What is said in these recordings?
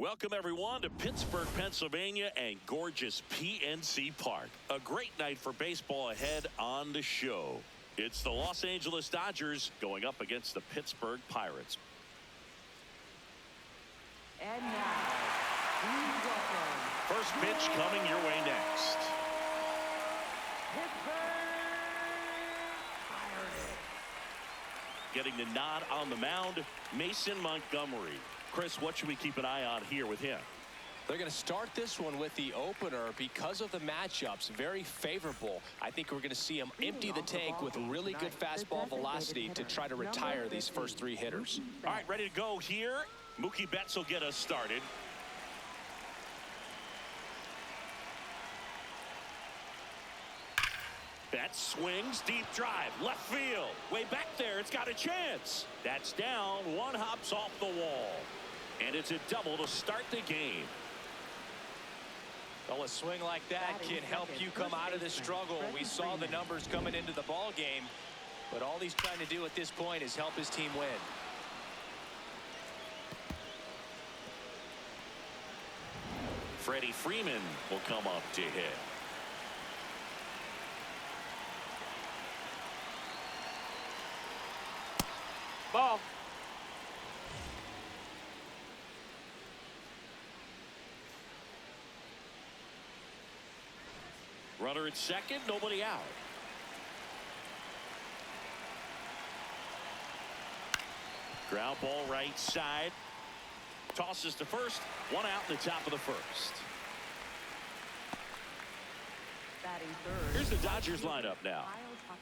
Welcome, everyone, to Pittsburgh, Pennsylvania, and gorgeous PNC Park. A great night for baseball ahead on the show. It's the Los Angeles Dodgers going up against the Pittsburgh Pirates. And now, first pitch coming your way next. Pittsburgh Pirates. Getting the nod on the mound, Mason Montgomery. Chris, what should we keep an eye on here with him? They're going to start this one with the opener because of the matchups. Very favorable. I think we're going to see him empty the tank with really good fastball velocity to try to retire these first three hitters. All right, ready to go here. Mookie Betts will get us started. Betts swings, deep drive, left field. Way back there, it's got a chance. That's down, one hops off the wall. And it's a double to start the game. Well, a swing like that can help you come out of this struggle. We saw the numbers coming into the ball game, but all he's trying to do at this point is help his team win. Freddie Freeman will come up to hit. Ball. Runner at second, nobody out. Ground ball right side. Tosses to first. One out in the top of the first. Here's the Dodgers lineup now.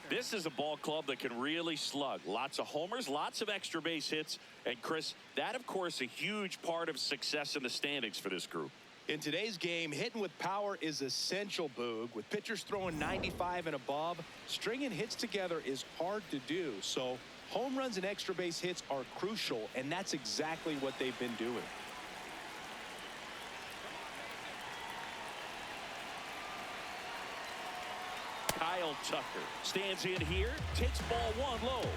This is a ball club that can really slug. Lots of homers, lots of extra base hits. And Chris, that of course a huge part of success in the standings for this group. In today's game, hitting with power is essential, Boog. With pitchers throwing 95 and above, stringing hits together is hard to do. So home runs and extra base hits are crucial, and that's exactly what they've been doing. Kyle Tucker stands in here, takes ball one low.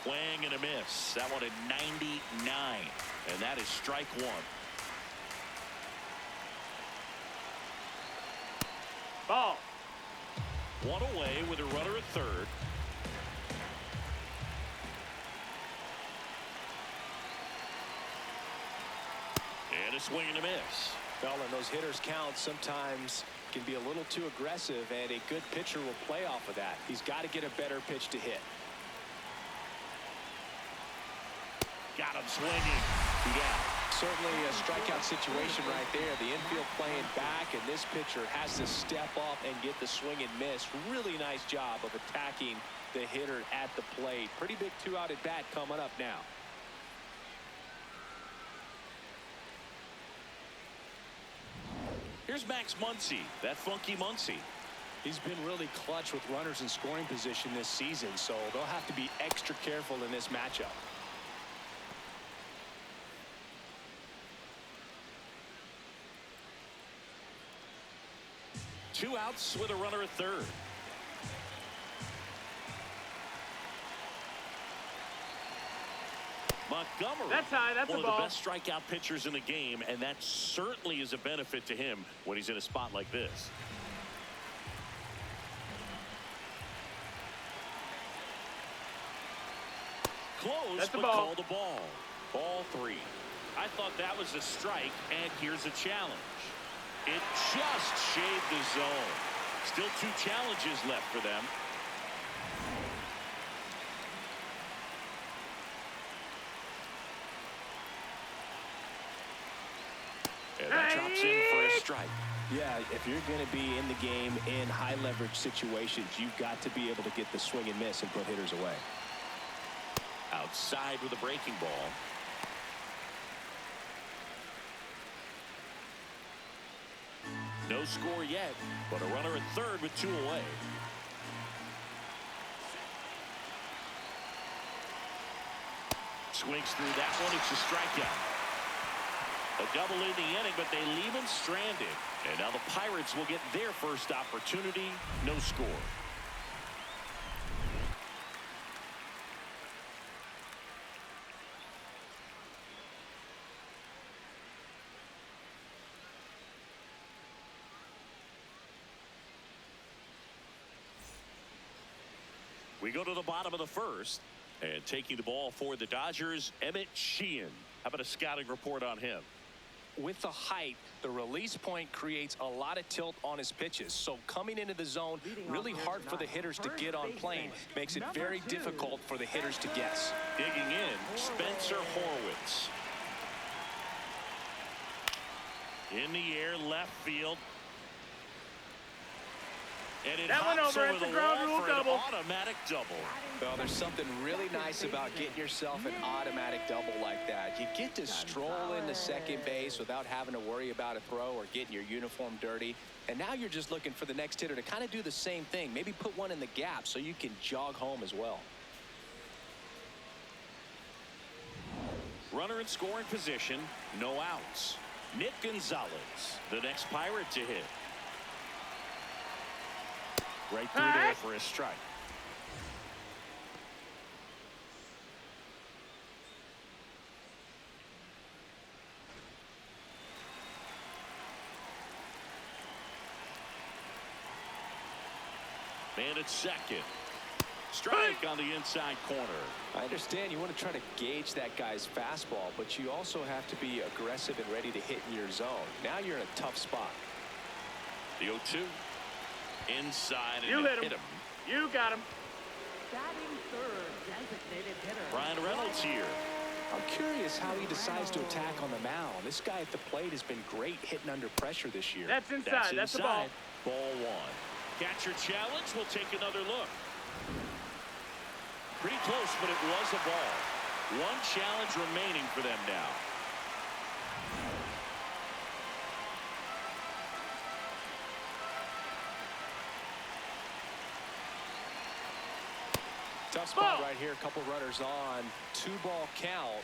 Swing and a miss. That one at 99. And that is strike one. Ball. One away with a runner at third. And a swing and a miss. Well, and those hitters count sometimes can be a little too aggressive, and a good pitcher will play off of that. He's got to get a better pitch to hit. Got him swinging. Yeah. Certainly a strikeout situation right there. The infield playing back, and this pitcher has to step up and get the swing and miss. Really nice job of attacking the hitter at the plate. Pretty big two-out at bat coming up now. Here's Max Muncy, that funky Muncy. He's been really clutch with runners in scoring position this season, so they'll have to be extra careful in this matchup. Two outs with a runner at third. Montgomery, That's high. That's one a of ball. the best strikeout pitchers in the game, and that certainly is a benefit to him when he's in a spot like this. Close, That's but a ball. called a ball. Ball three. I thought that was a strike, and here's a challenge. It just shaved the zone. Still two challenges left for them. And that drops in for a strike. Yeah, if you're going to be in the game in high leverage situations, you've got to be able to get the swing and miss and put hitters away. Outside with a breaking ball. No score yet, but a runner at third with two away. Swings through that one. It's a strikeout. A double in the inning, but they leave him stranded. And now the Pirates will get their first opportunity. No score. We go to the bottom of the first. And taking the ball for the Dodgers, Emmett Sheehan. How about a scouting report on him? With the height, the release point creates a lot of tilt on his pitches. So coming into the zone, really hard for the hitters to get on plane. Makes it very difficult for the hitters to guess. Digging in, Spencer Horwitz. In the air, left field. And it That went hops over. over It's the a ground wall rule for an double. automatic double. Well, there's something really nice about getting yourself an automatic double like that. You get to stroll into second base without having to worry about a throw or getting your uniform dirty. And now you're just looking for the next hitter to kind of do the same thing. Maybe put one in the gap so you can jog home as well. Runner in scoring position, no outs. Nick Gonzalez, the next Pirate to hit. Right through there for a strike. Man at second. Strike on the inside corner. I understand you want to try to gauge that guy's fastball, but you also have to be aggressive and ready to hit in your zone. Now you're in a tough spot. The 0-2. Inside, and You hit him. him. You got him. Batting third, designated hitter. Brian Reynolds here. I'm curious how he decides to attack on the mound. This guy at the plate has been great hitting under pressure this year. That's inside. That's the ball. Ball one. Catcher challenge. We'll take another look. Pretty close, but it was a ball. One challenge remaining for them now. Tough spot right here. A couple runners on. 2-ball count.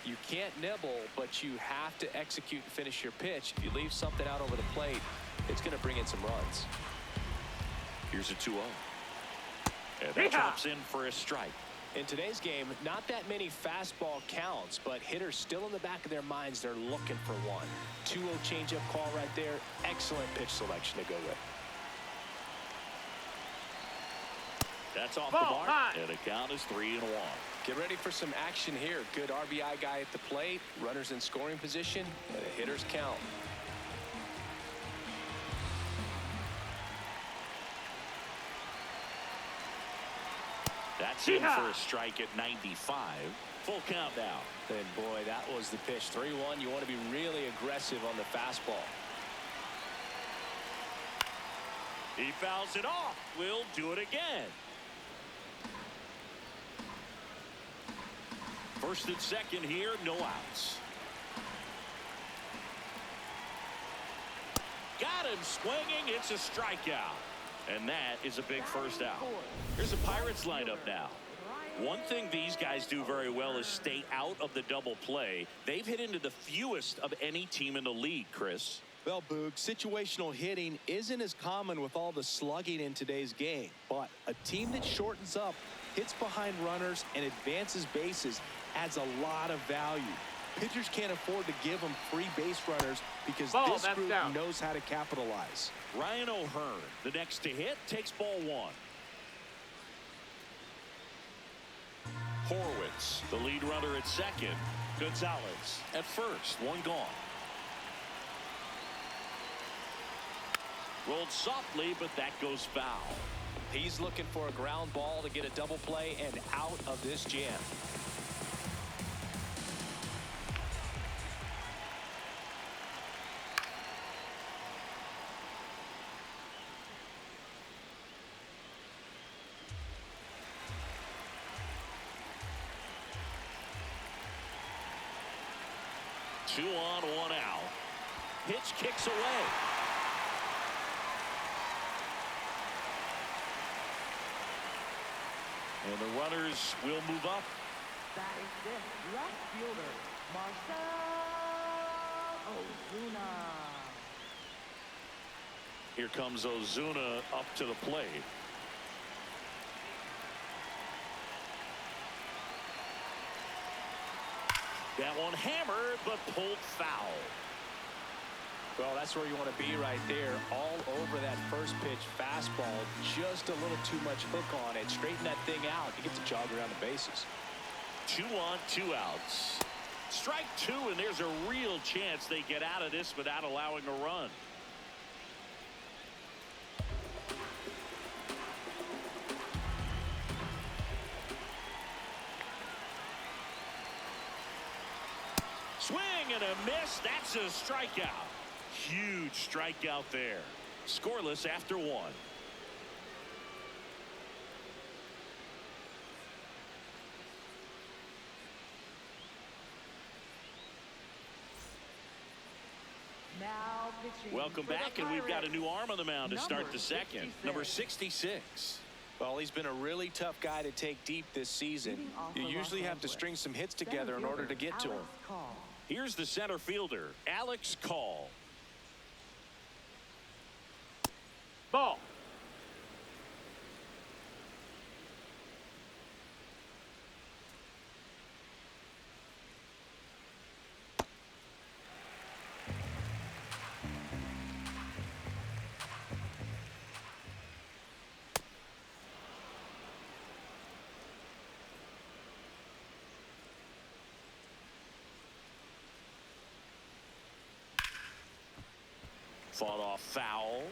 You can't nibble, but you have to execute and finish your pitch. If you leave something out over the plate, it's going to bring in some runs. Here's a 2-0. And that drops in for a strike. In today's game, not that many fastball counts, but hitters still in the back of their minds, they're looking for one. 2-0 changeup call right there. Excellent pitch selection to go with. That's off the mark, and the count is 3-1. Get ready for some action here. Good RBI guy at the plate, runners in scoring position, and the hitters count. That's in for a strike at 95. Full count now. And boy, that was the pitch. 3-1. You want to be really aggressive on the fastball. He fouls it off. We'll do it again. First and second here, no outs. Got him swinging. It's a strikeout. And that is a big first out. Here's the Pirates lineup now. One thing these guys do very well is stay out of the double play. They've hit into the fewest of any team in the league, Chris. Well, Boog, situational hitting isn't as common with all the slugging in today's game. But a team that shortens up, hits behind runners, and advances bases adds a lot of value. Pitchers can't afford to give them free base runners because this group knows how to capitalize. Ryan O'Hearn, the next to hit, takes ball one. Horwitz, the lead runner at second. Gonzalez at first, one gone. Rolled softly, but that goes foul. He's looking for a ground ball to get a double play and out of this jam. Two on, one out. Pitch kicks away. And the runners will move up. Batting fifth, left fielder, Marcell Ozuna. Here comes Ozuna up to the plate. That one hammered, but pulled foul. Well, that's where you want to be right there. All over that first pitch fastball. Just a little too much hook on it. Straighten that thing out. You get to jog around the bases. 2 on, 2 outs. Strike 2, and there's a real chance they get out of this without allowing a run. Swing and a miss. That's a strikeout. Huge strikeout there. Scoreless after 1. Now pitching. Welcome for the back, and we've got a Pirates, new arm on the mound to start number the second. 66. Number 66. Well, he's been a really tough guy to take deep this season. Leading off You for usually Los have to Angeles, string some hits center together in order fielder to get to him. Alex Call. Here's the center fielder, Alex Call. Ball. Fought off foul.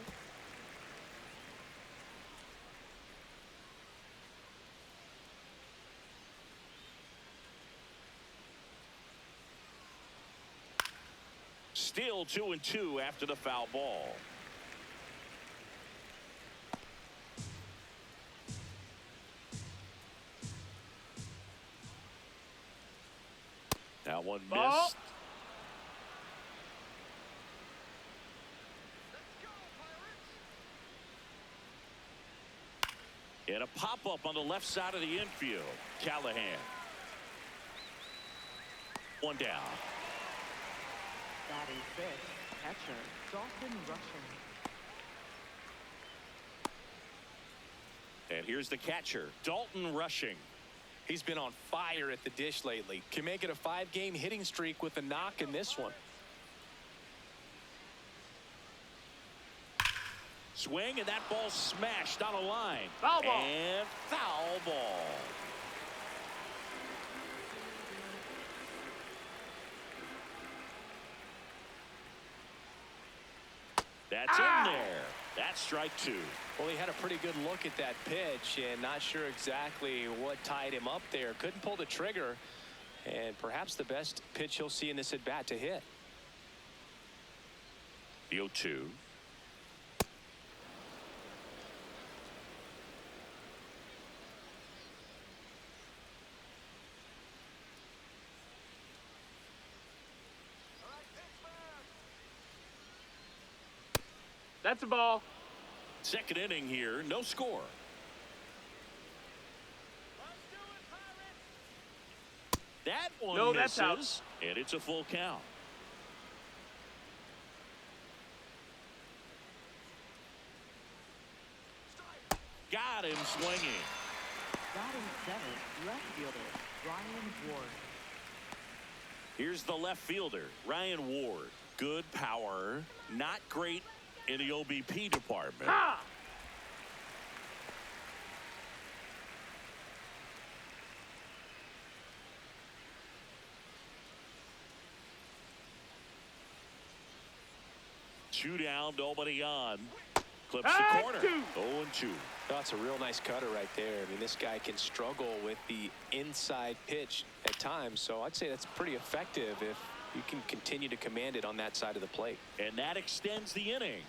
Still 2-2 after the foul ball. That one Ball. missed. And a pop-up on the left side of the infield. Callahan. One down. Batting fifth, catcher Dalton Rushing. And here's the catcher, Dalton Rushing. He's been on fire at the dish lately. Can make it a 5-game hitting streak with a knock in this one. Swing, and that ball smashed on a line. Foul ball. And foul ball. That's in there. That's strike 2. Well, he had a pretty good look at that pitch and not sure exactly what tied him up there. Couldn't pull the trigger, and perhaps the best pitch he'll see in this at bat to hit. The 0-2. That's a ball. Second inning here, no score. That one No, misses, that's out. and it's a full count. Got him swinging. Batting seventh, left fielder Ryan Ward. Here's the left fielder, Ryan Ward. Good power, not great in the OBP department. Ah! Two down, nobody on. Clips Ah, the corner. two. 0-2. That's a real nice cutter right there. I mean, this guy can struggle with the inside pitch at times, so I'd say that's pretty effective if you can continue to command it on that side of the plate. And that extends the inning.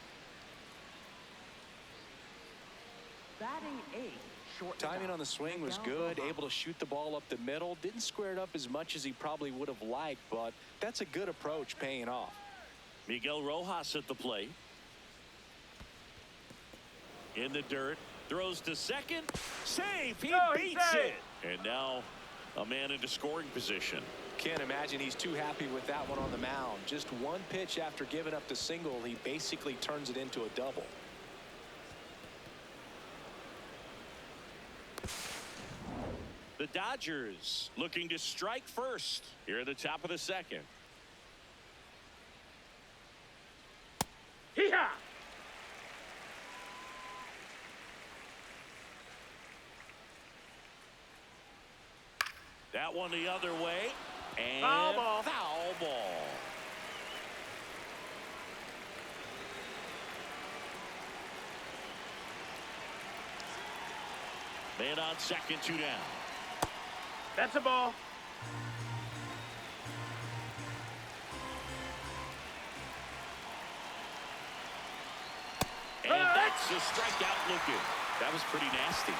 Batting eighth, short. Timing on the swing was good, able to shoot the ball up the middle. Didn't square it up as much as he probably would have liked, but that's a good approach paying off. Miguel Rojas at the plate. In the dirt. Throws to second. Save. He No, he beats saved. it. And now a man into scoring position. Can't imagine he's too happy with that one on the mound. Just one pitch after giving up the single, he basically turns it into a double. The Dodgers looking to strike first here at the top of the second. Hee-haw! That one the other way. And Foul ball. Foul ball. Man on second, 2 down. That's a ball. And that's a strikeout looking. That was pretty nasty.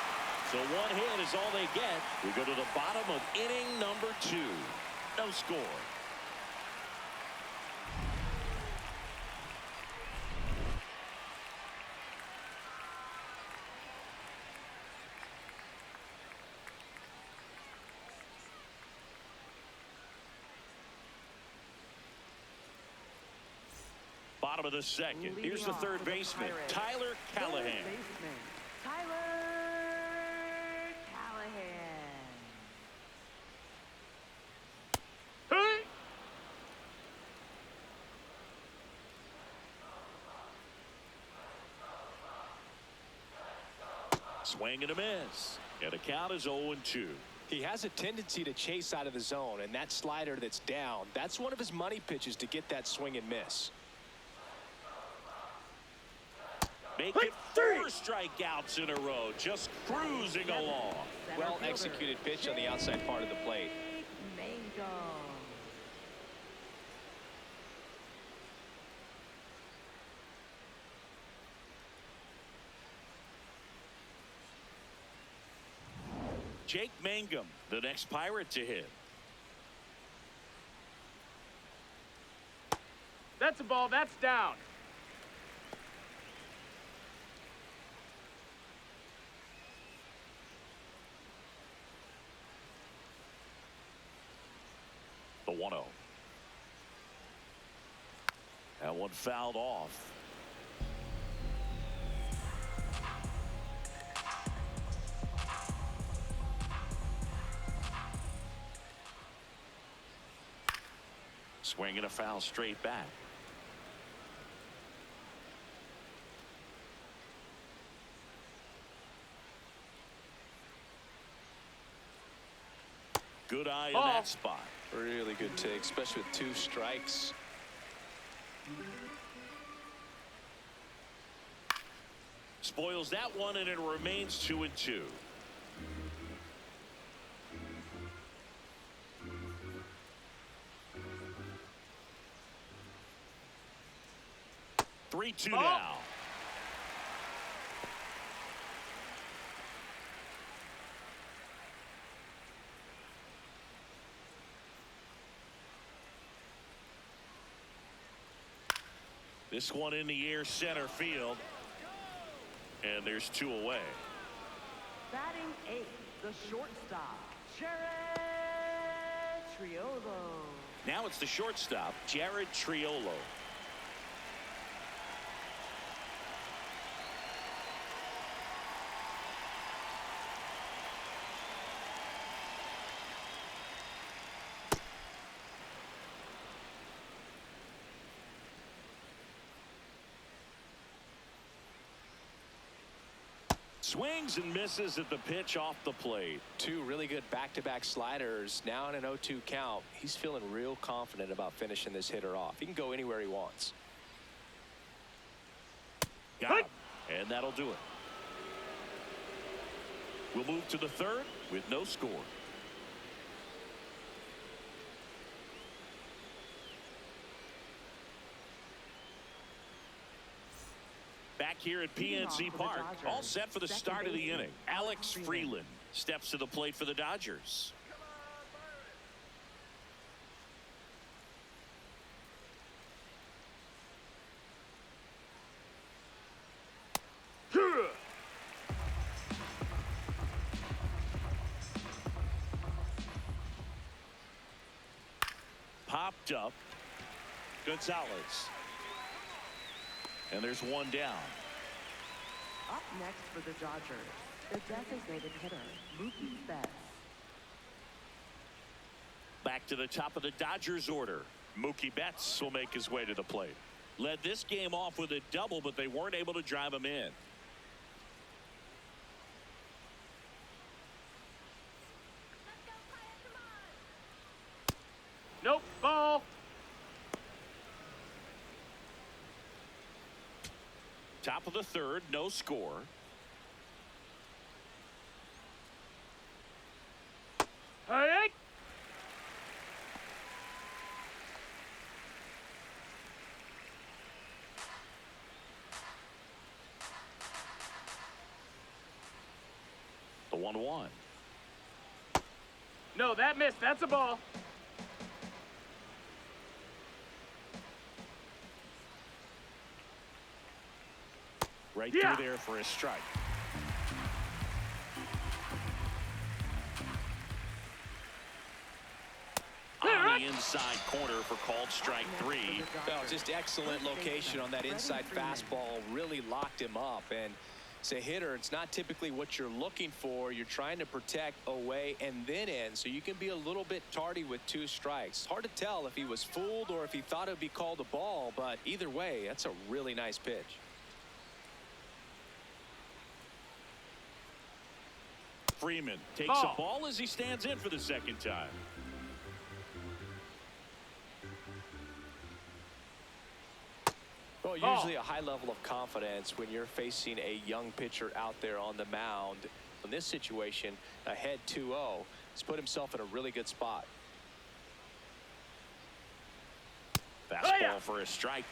So one hit is all they get. We go to the bottom of inning number 2. No score. Bottom of the second. Here's the third baseman, Tyler Callahan. Third baseman, Tyler Callahan. Hey! Swing and a miss. And the count is 0-2. He has a tendency to chase out of the zone, and that slider that's down, that's one of his money pitches to get that swing and miss. Make it 4 strikeouts in a row. Just cruising along. Well executed pitch on the outside part of the plate. Mangum. Jake Mangum, the next Pirate to hit. That's a ball. That's down. The 1-0. That one fouled off. Swing and a foul straight back. Good eye in that spot. Really good take, especially with 2 strikes. Spoils that one, and it remains 2-2. Oh. 3-2 now. This one in the air, center field. And there's 2 away. Batting 8th, the shortstop, Jared Triolo. Now it's the shortstop, Jared Triolo. Swings and misses at the pitch off the plate. 2 really good back-to-back sliders. Now in an 0-2 count. He's feeling real confident about finishing this hitter off. He can go anywhere he wants. Got him. And that'll do it. We'll move to the 3rd with no score. Back here at PNC Park, all set for the start of the inning. Alex Freeland steps to the plate for the Dodgers. Popped up. Gonzalez. And there's 1 down. Up next for the Dodgers, the designated hitter, Mookie Betts. Back to the top of the Dodgers order. Mookie Betts will make his way to the plate. led this game off with a double, but they weren't able to drive him in. Nope, ball. Top of the third, no score. Hey! The 1-1. No, that missed. That's a ball. Right Yeah. through there for a strike. On the inside corner for called strike 3. Well, just excellent location on that inside fastball. Really locked him up. And as a hitter, it's not typically what you're looking for. You're trying to protect away and then in, so you can be a little bit tardy with 2 strikes. Hard to tell if he was fooled or if he thought it would be called a ball, but either way, that's a really nice pitch. Freeman takes Ball. a ball as he stands in for the second time. Well, usually a high level of confidence when you're facing a young pitcher out there on the mound. In this situation, ahead 2-0, he's put himself in a really good spot. Fastball for a strike.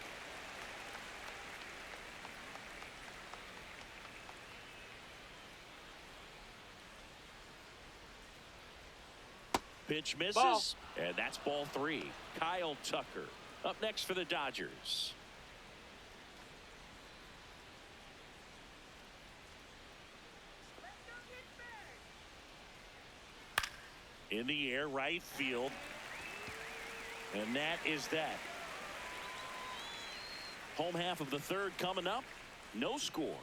Pitch misses, Ball. and that's ball 3. Kyle Tucker up next for the Dodgers. In the air, right field. And that is that. Home half of the third coming up. No score.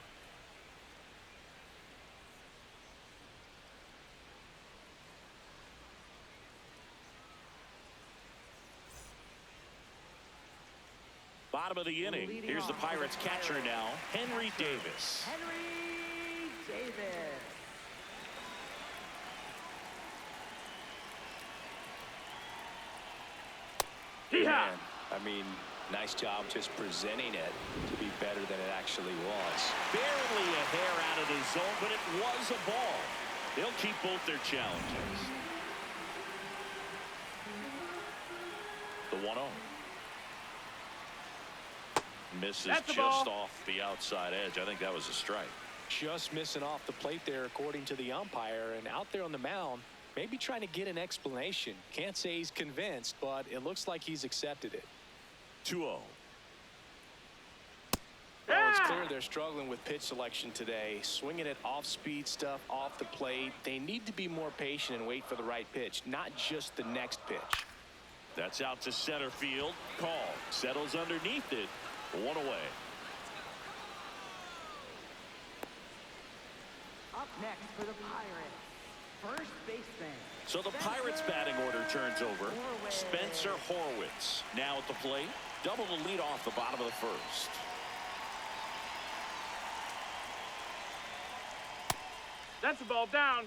Bottom of the inning. Leading Here's the off Pirates for the catcher Pirates. now, Henry Davis. Henry Davis. Yeah. I mean, nice job just presenting it to be better than it actually was. Barely a hair out of the zone, but it was a ball. They'll keep both their challenges. The 1-0. Misses That's a just ball. off the outside edge. I think that was a strike. Just missing off the plate there, according to the umpire. And out there on the mound, maybe trying to get an explanation. Can't say he's convinced, but it looks like he's accepted it. 2-0. Well, it's clear they're struggling with pitch selection today. Swinging it off-speed stuff off the plate. They need to be more patient and wait for the right pitch, not just the next pitch. That's out to center field. Call. Settles underneath it. 1 away. Up next for the Pirates, first baseman. So the Pirates batting order turns over. Spencer Horwitz now at the plate. Double the lead off the bottom of the first. That's a ball down.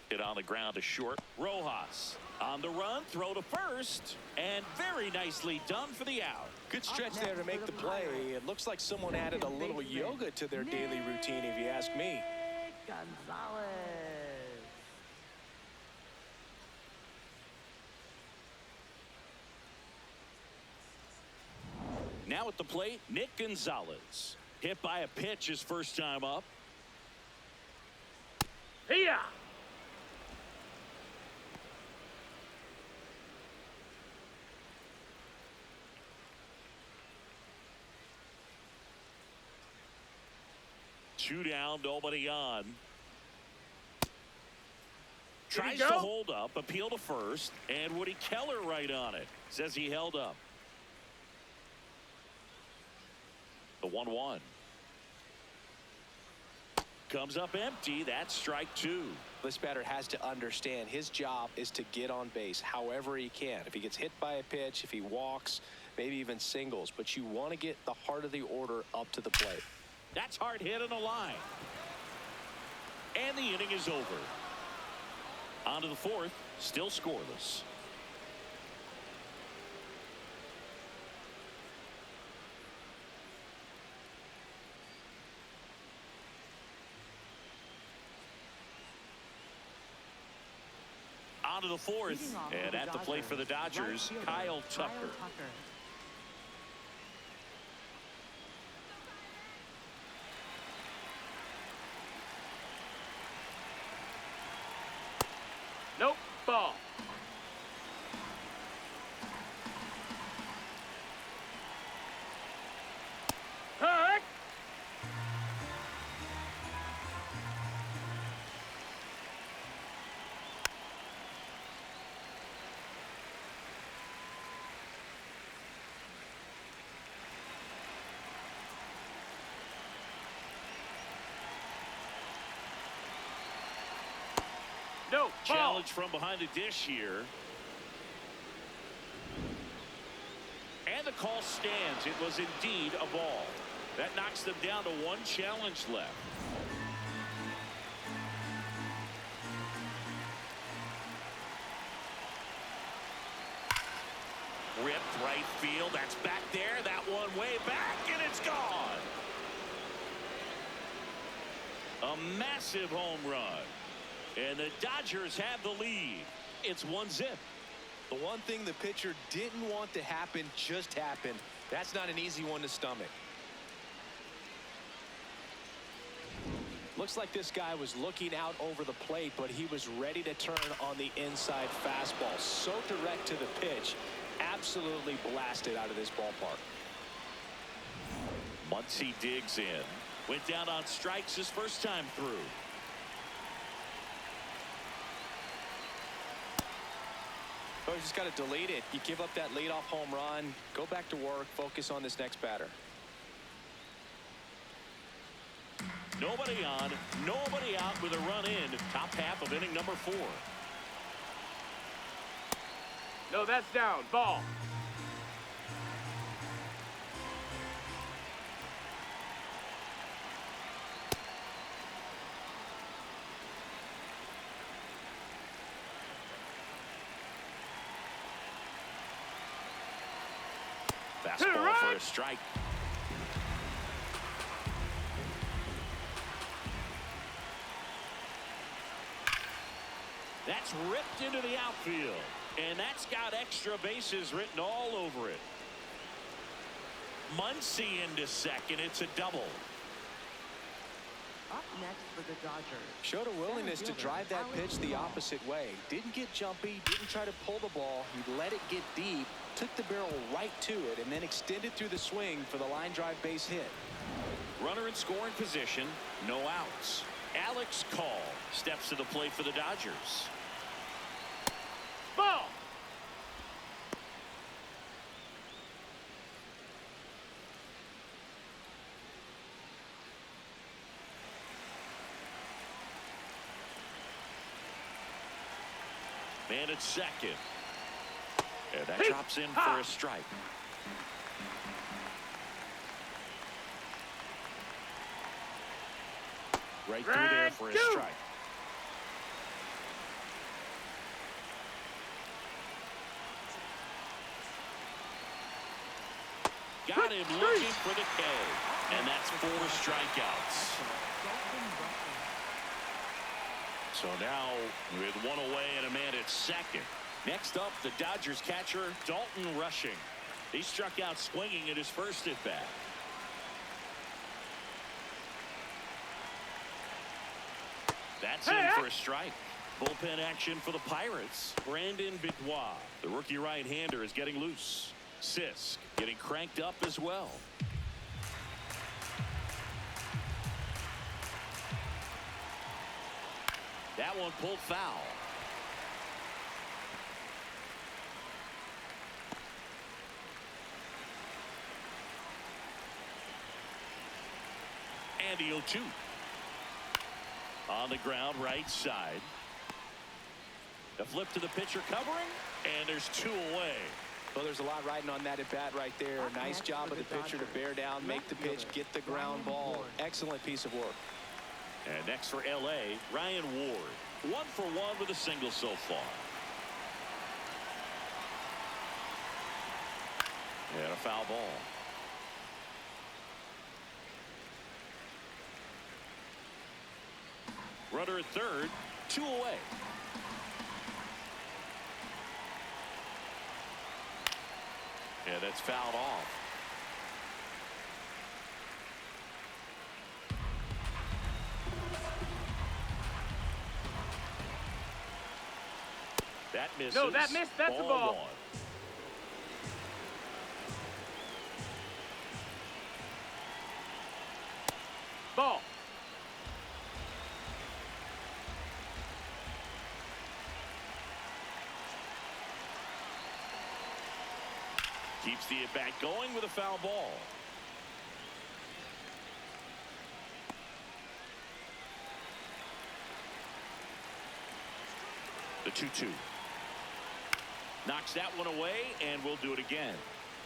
Hit on the ground to short. Rojas on the run, throw to first, and very nicely done for the out. Good stretch there to make the play. It looks like someone added a little yoga to their daily routine, if you ask me. Gonzalez. Now at the plate, Nick Gonzalez. Hit by a pitch his first time up. Yeah. Two down, nobody on. Did he Tries go? to hold up, appeal to first, and Woody Keller right on it. Says he held up. The 1-1. Comes up empty. That's strike two. This batter has to understand his job is to get on base however he can. If he gets hit by a pitch, if he walks, maybe even singles. But you want to get the heart of the order up to the plate. That's hard hit in a line. And the inning is over. On to the fourth. Still scoreless. On to the fourth, and at the plate for the Dodgers, Kyle Tucker. Nope, ball. Heck! No, ball. Challenge from behind the dish here. And the call stands. It was indeed a ball. That knocks them down to one challenge left. Ripped right field. That's back there. That one way back, and it's gone. A massive home run. And the Dodgers have the lead. It's 1-0. The one thing the pitcher didn't want to happen just happened. That's not an easy one to stomach. Looks like this guy was looking out over the plate, but he was ready to turn on the inside fastball. So direct to the pitch. Absolutely blasted out of this ballpark. Muncy digs in. Went down on strikes his first time through. Oh, you just got to delete it. You give up that leadoff home run. Go back to work. Focus on this next batter. Nobody on, nobody out with a run in. Top half of inning number 4. No, that's down. Ball. Fastball for a strike. That's ripped into the outfield. And that's got extra bases written all over it. Muncy into second. It's a double. Up next for the Dodgers. Showed a willingness to drive that pitch the opposite way. Didn't get jumpy, didn't try to pull the ball. He let it get deep, took the barrel right to it, and then extended through the swing for the line drive base hit. Runner in scoring position, no outs. Alex Call steps to the plate for the Dodgers. Ball. Man at second. And that drops in for a strike. Right through there for a strike. Got him looking for the K. And that's 4 strikeouts. So now with one away and a man at second. Next up, the Dodgers catcher, Dalton Rushing. He struck out swinging at his first at bat. That's in for a strike. Bullpen action for the Pirates. Brandon Benoit, the rookie right-hander, is getting loose. Sisk getting cranked up as well. That one pulled foul. And the 0-2. On the ground, right side. The flip to the pitcher covering, and there's 2 away. Well, there's a lot riding on that at bat right there. Nice job of the pitcher to bear down, make the pitch, get the ground ball. Excellent piece of work. And next for L.A., Ryan Ward. 1 for 1 with a single so far. And a foul ball. Runner at third, 2 away. Yeah, that's fouled off. That misses. No, that missed. That's a ball. 1. Ball. Keeps the at-bat going with a foul ball. The 2-2. Knocks that one away, and we'll do it again.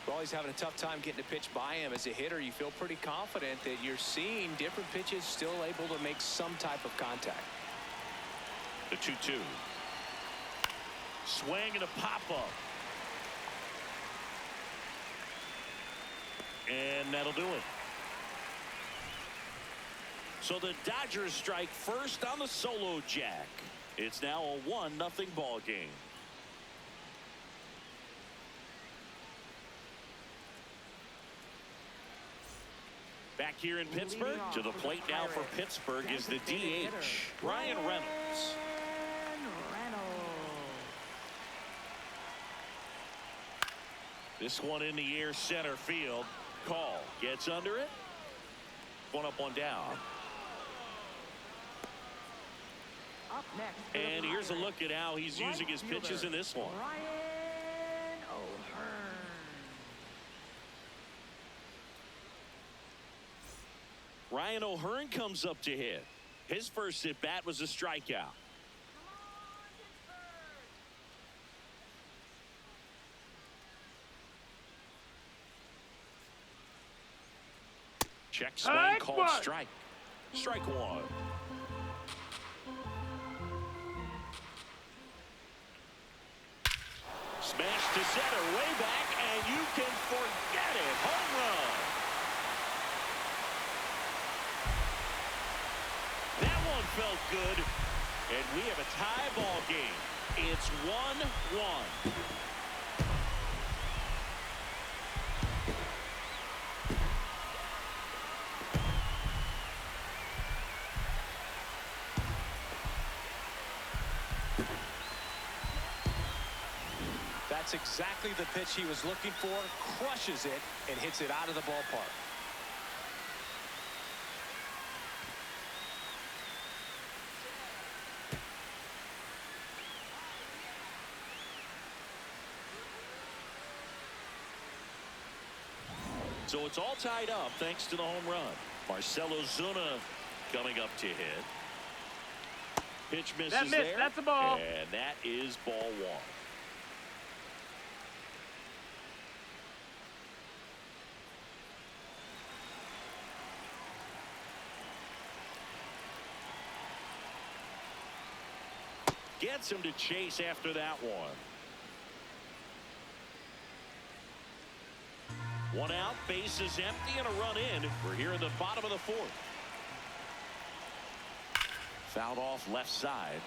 Well, he's having a tough time getting a pitch by him. As a hitter, you feel pretty confident that you're seeing different pitches still able to make some type of contact. The 2-2. Swing and a pop-up. And that'll do it. So the Dodgers strike first on the solo jack. It's now a 1-0 ball game. Back here in Pittsburgh, to the plate now for Pittsburgh is the DH, Ryan Reynolds. This one in the air center field. Call gets under it. 1 up, 1 down. Up next for the And here's a Pirates, look at how he's right using his pitches fielder, in this one. Ryan O'Hearn. Ryan O'Hearn comes up to hit. His first at bat was a strikeout. Check swing called strike. Strike 1. Smash to center, way back, and you can forget it. Home run. That one felt good, and we have a tie ball game. It's 1-1. That's exactly the pitch he was looking for. Crushes it and hits it out of the ballpark. So it's all tied up thanks to the home run. Marcelo Zuna coming up to hit. Pitch misses That missed. there. That's a ball. And that is ball 1. Gets him to chase after that one. 1 out, bases empty, and a run in. We're here in the bottom of the 4th. Fouled off left side.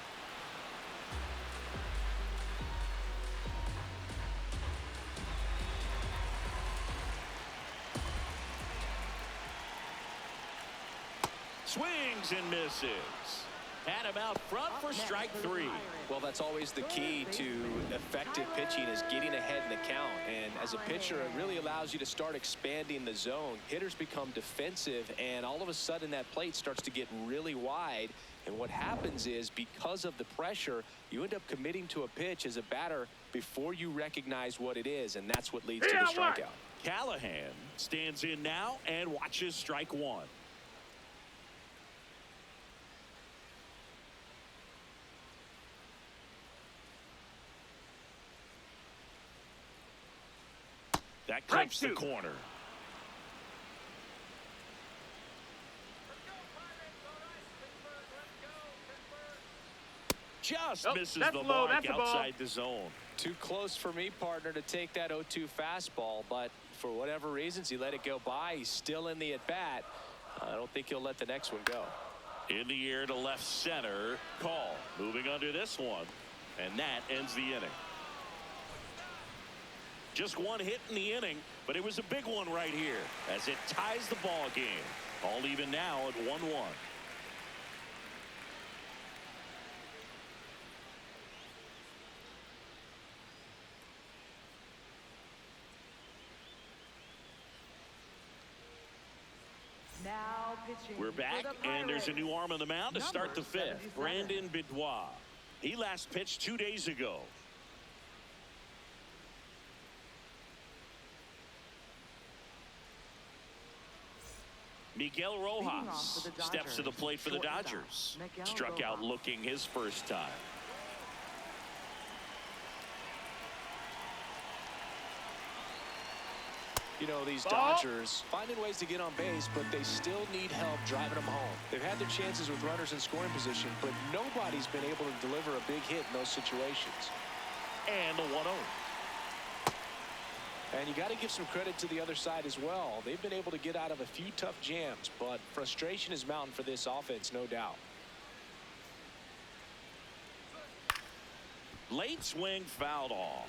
Swings and misses. Had him out front for strike 3. Well, that's always the key to effective pitching, is getting ahead in the count. And as a pitcher, it really allows you to start expanding the zone. Hitters become defensive, and all of a sudden that plate starts to get really wide. And what happens is, because of the pressure, you end up committing to a pitch as a batter before you recognize what it is, and that's what leads to the strikeout. Callahan stands in now and watches strike 1. That clips the corner. Just misses the mark outside the zone. Too close for me, partner, to take that 0-2 fastball, but for whatever reasons, he let it go by. He's still in the at-bat. I don't think he'll let the next one go. In the air to left center. Call. Moving under this one. And that ends the inning. Just one hit in the inning, but it was a big one right here as it ties the ball game. All even now at 1-1. Now pitching. We're back, and there's a new arm on the mound to start the fifth. Brandon Bidwell. He last pitched 2 days ago. Miguel Rojas steps to the plate for the Dodgers. Struck out looking his first time. You know, these Dodgers finding ways to get on base, but they still need help driving them home. They've had their chances with runners in scoring position, but nobody's been able to deliver a big hit in those situations. And the 1-0. And you got to give some credit to the other side as well. They've been able to get out of a few tough jams, but frustration is mounting for this offense, no doubt. Late swing fouled off.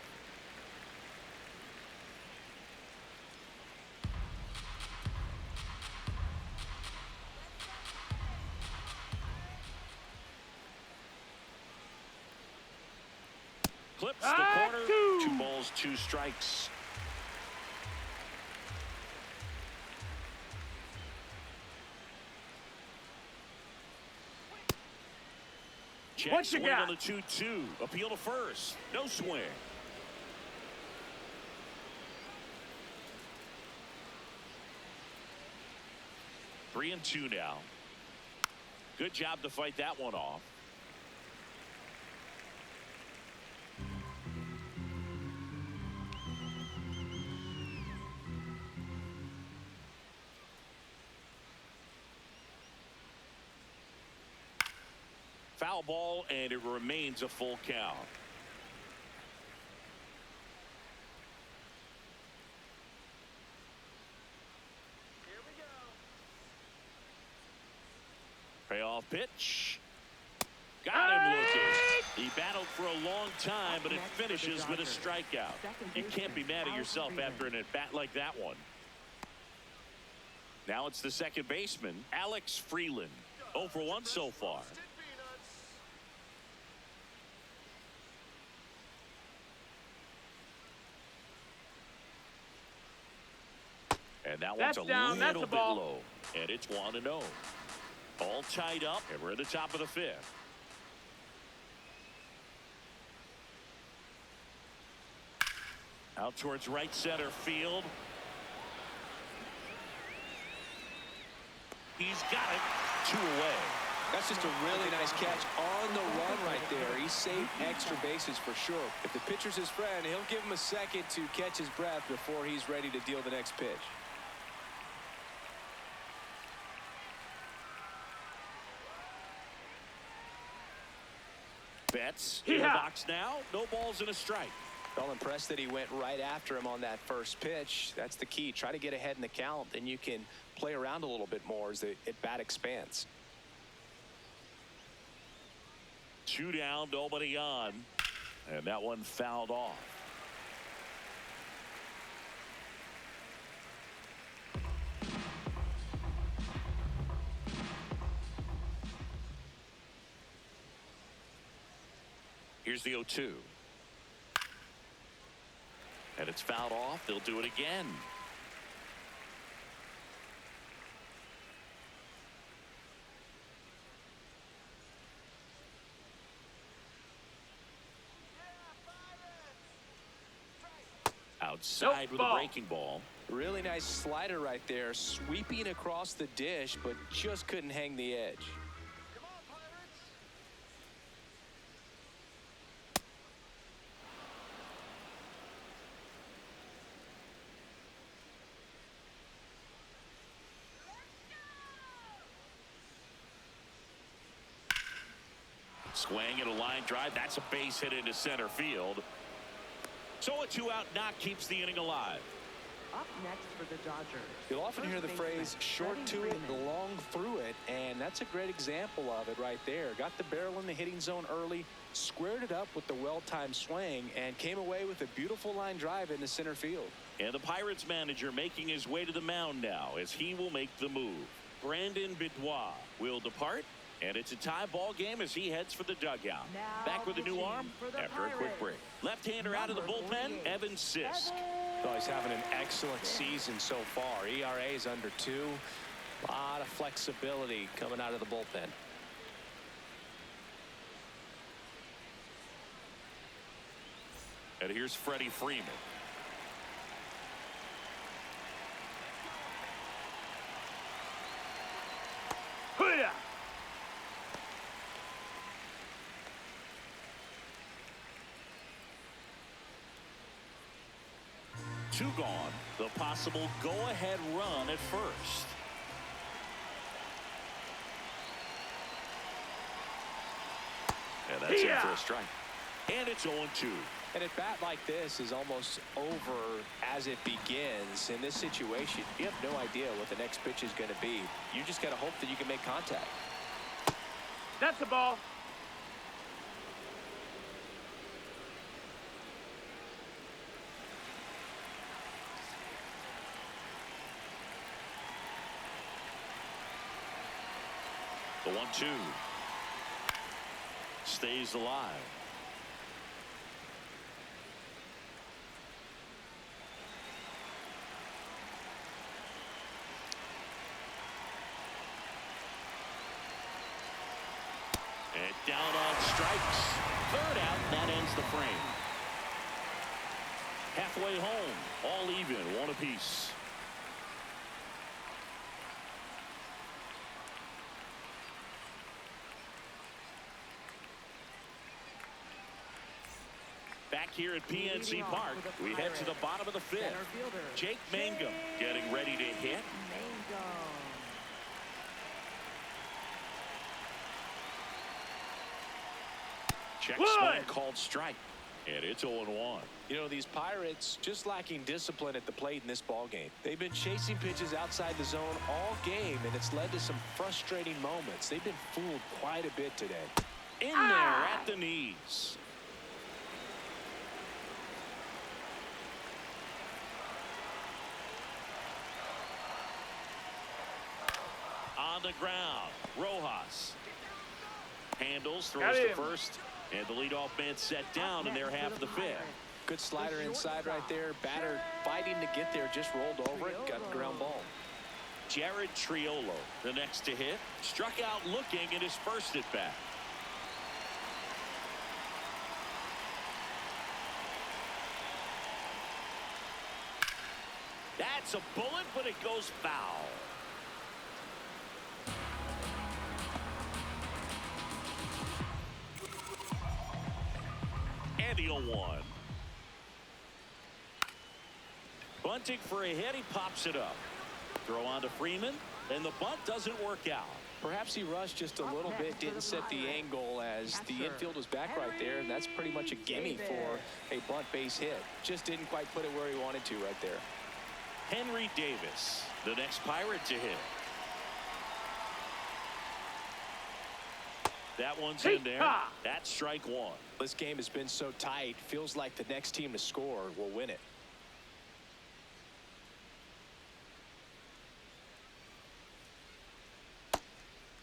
Clips the corner. 2 balls, 2 strikes. Check swing on the 2-2. Appeal to first. No swing. Three and 2 now. Good job to fight that one off. Foul ball, and it remains a full count. Here we go. Payoff pitch. Got him looking. He battled for a long time, but it finishes with a strikeout. You can't be mad at yourself after an at-bat like that one. Now it's the second baseman, Alex Freeland. 0 for 1 so far. And that one's a little bit low. And it's 1-0. All tied up, and we're at the top of the fifth. Out towards right center field. He's got it. 2 away. That's just a really nice catch on the run right there. He saved extra bases for sure. If the pitcher's his friend, he'll give him a second to catch his breath before he's ready to deal the next pitch. Betts in the box now. No balls and a strike. Well, impressed that he went right after him on that first pitch. That's the key. Try to get ahead in the count, then you can play around a little bit more as the at-bat expands. 2 down, nobody on. And that one fouled off. Here's the 0-2. And it's fouled off. They'll do it again. Outside with a breaking ball. Really nice slider right there, sweeping across the dish, but just couldn't hang the edge. Swing and a line drive. That's a base hit into center field. So a 2-out knock keeps the inning alive. Up next for the Dodgers. You'll often hear the phrase short to it, long through it, and that's a great example of it right there. Got the barrel in the hitting zone early, squared it up with the well-timed swing, and came away with a beautiful line drive into center field. And the Pirates manager making his way to the mound now as he will make the move. Brandon Bidwell will depart, and it's a tie ball game as he heads for the dugout. Now Back with a new arm the after a quick break. Left-hander out of the bullpen, Evan Sisk. Oh, he's having an excellent season so far. ERA is under 2. A lot of flexibility coming out of the bullpen. And here's Freddie Freeman. Hoo-yah! Two gone. The possible go-ahead run at first. And that's in for a strike. And it's 0-2. And at bat like this is almost over as it begins. In this situation, you have no idea what the next pitch is going to be. You just got to hope that you can make contact. That's the ball. The 1-2 stays alive. And down on strikes. Third out, and that ends the frame. Halfway home, all even, 1 apiece. Back here at PNC Park, we head to the bottom of the 5th. Jake Mangum getting ready to hit. Check swing called strike. And it's 0-1. You know, these Pirates just lacking discipline at the plate in this ball game. They've been chasing pitches outside the zone all game, and it's led to some frustrating moments. They've been fooled quite a bit today. In there at the knees. On the ground, Rojas handles, throws to first, and the leadoff man set down in their half of the 5th. Good slider inside right there. Batter fighting to get there, just rolled over it, got the ground ball. Jared Triolo, the next to hit, struck out looking in his first at bat. That's a bullet, but it goes foul. And the 0-1. Bunting for a hit, he pops it up. Throw on to Freeman, and the bunt doesn't work out. Perhaps he rushed just a little bit, didn't set the angle as the infield was back right there, and that's pretty much a gimme for a bunt base hit. Just didn't quite put it where he wanted to right there. Henry Davis, the next Pirate to hit. That one's in there. That's strike 1. This game has been so tight, feels like the next team to score will win it.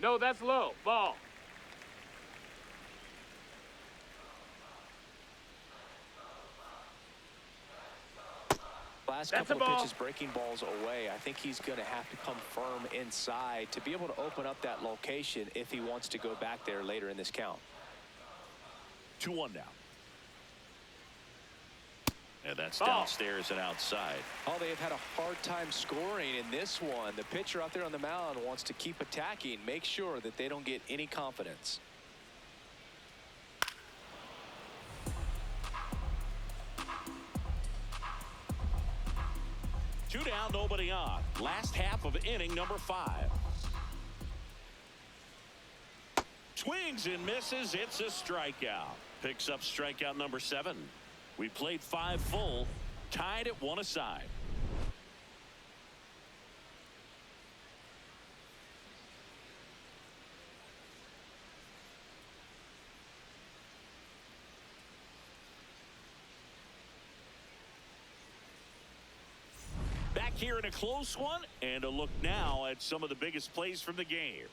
No, that's low. Ball. Last That's couple a of ball. pitches breaking balls away. I think he's going to have to come firm inside to be able to open up that location if he wants to go back there later in this count. 2-1 now. And that's Ball. downstairs and outside. Oh, they have had a hard time scoring in this one. The pitcher out there on the mound wants to keep attacking, make sure that they don't get any confidence. Two down, nobody on. Last half of inning number 5. Swings and misses. It's a strikeout. Picks up strikeout number 7. We played 5 full, tied at 1 aside. Back here in a close one, and a look now at some of the biggest plays from the game.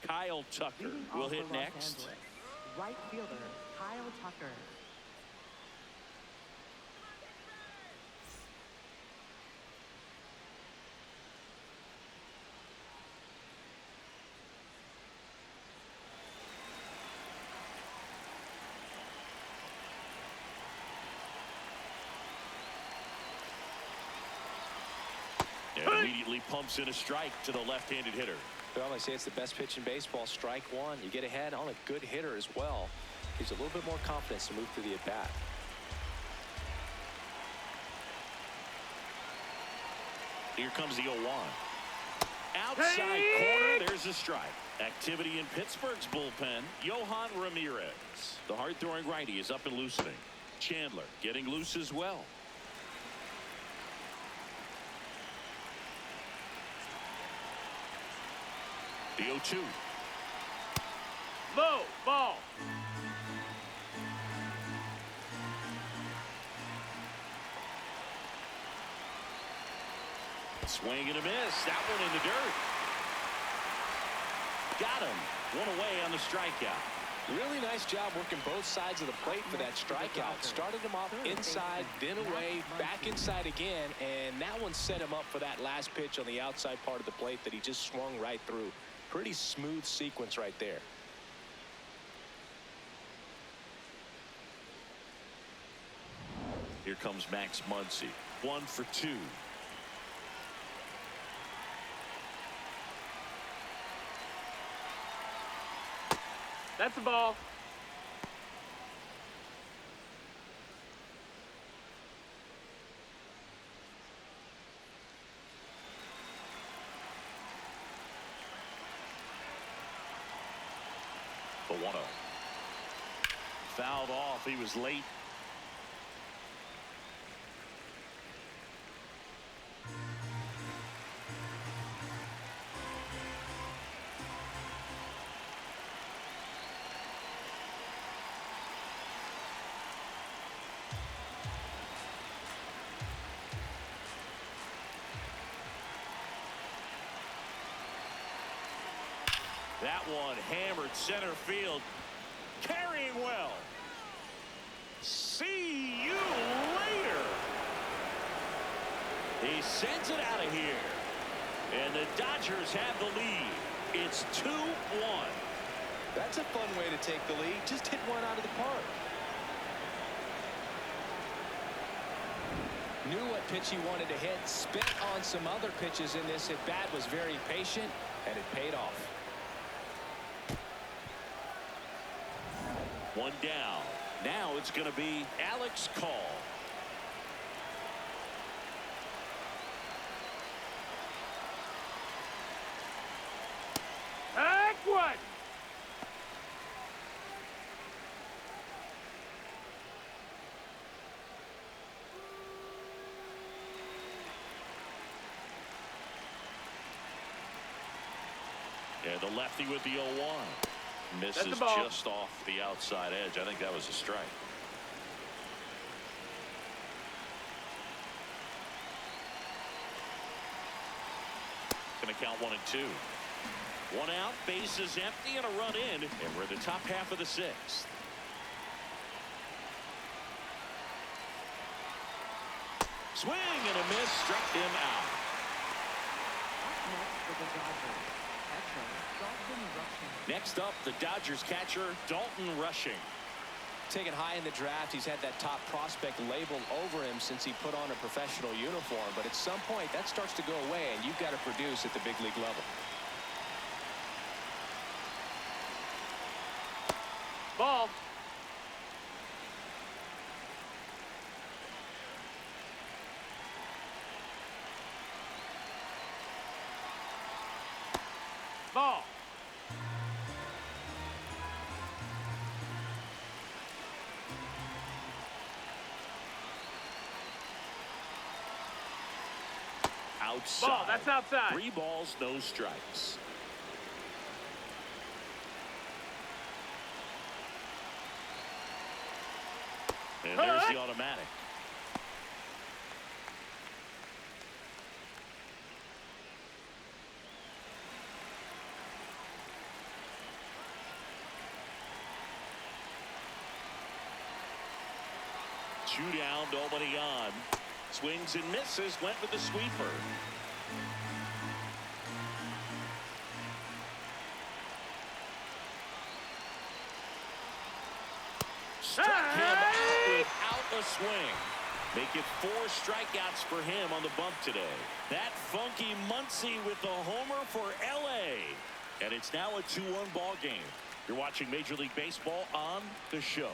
Kyle Tucker will hit next. Right fielder, Kyle Tucker. And immediately pumps in a strike to the left-handed hitter. Well, they say it's the best pitch in baseball. Strike one. You get ahead on a good hitter as well. Gives you a little bit more confidence to move through the at-bat. Here comes the 0-1. Outside corner, there's a strike. Activity in Pittsburgh's bullpen. Yohan Ramirez. The hard-throwing righty is up and loosening. Chandler getting loose as well. The 0-2. Low, ball. Swing and a miss. That one in the dirt. Got him. One away on the strikeout. Really nice job working both sides of the plate for that strikeout. Started him off inside, then away, back inside again, and that one set him up for that last pitch on the outside part of the plate that he just swung right through. Pretty smooth sequence right there. Here comes Max Muncy. 1 for 2. That's the ball. The 1-0. Fouled off. He was late. That one hammered center field. Carrying well. See you later. He sends it out of here. And the Dodgers have the lead. It's 2-1. That's a fun way to take the lead. Just hit one out of the park. Knew what pitch he wanted to hit. Spent on some other pitches in this at bat. Was very patient, and it paid off. One down. Now it's going to be Alex Call. Back one. And the lefty with the 0-1. Misses just off the outside edge. I think that was a strike. Going to count 1 and 2. 1 out, bases empty, and a run in, and we're in the top half of the 6th. Swing and a miss, struck him out. for the Dodgers. Catcher, Dalton Rushing. Next up, the Dodgers catcher, Dalton Rushing. Taken high in the draft, he's had that top prospect label over him since he put on a professional uniform. But at some point, that starts to go away, and you've got to produce at the big league level. Ball. Ball. Outside. Ball, that's outside. 3 balls, no strikes. And there's the automatic. Two down, nobody on. Swings and misses, went with the sweeper. Struck him out without a swing. Make it 4 strikeouts for him on the bump today. That funky Muncy with the homer for LA. And it's now a 2-1 ball game. You're watching Major League Baseball on The Show.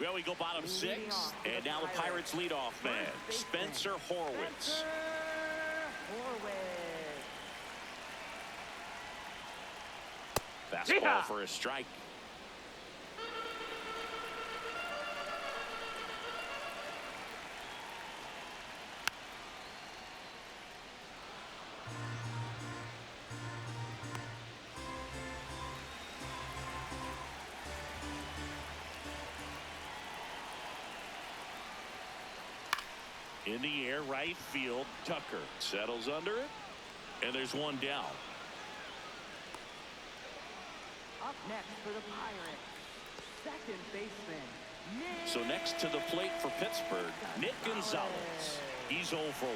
Well, we go bottom 6, and now the Pirates leadoff man, Spencer Horwitz. Fastball for a strike. In the air, right field, Tucker settles under it, and there's one down. Up next for the Pirates, second baseman, Nick. So next to the plate for Pittsburgh, Nick Gonzalez. He's 0 for 1.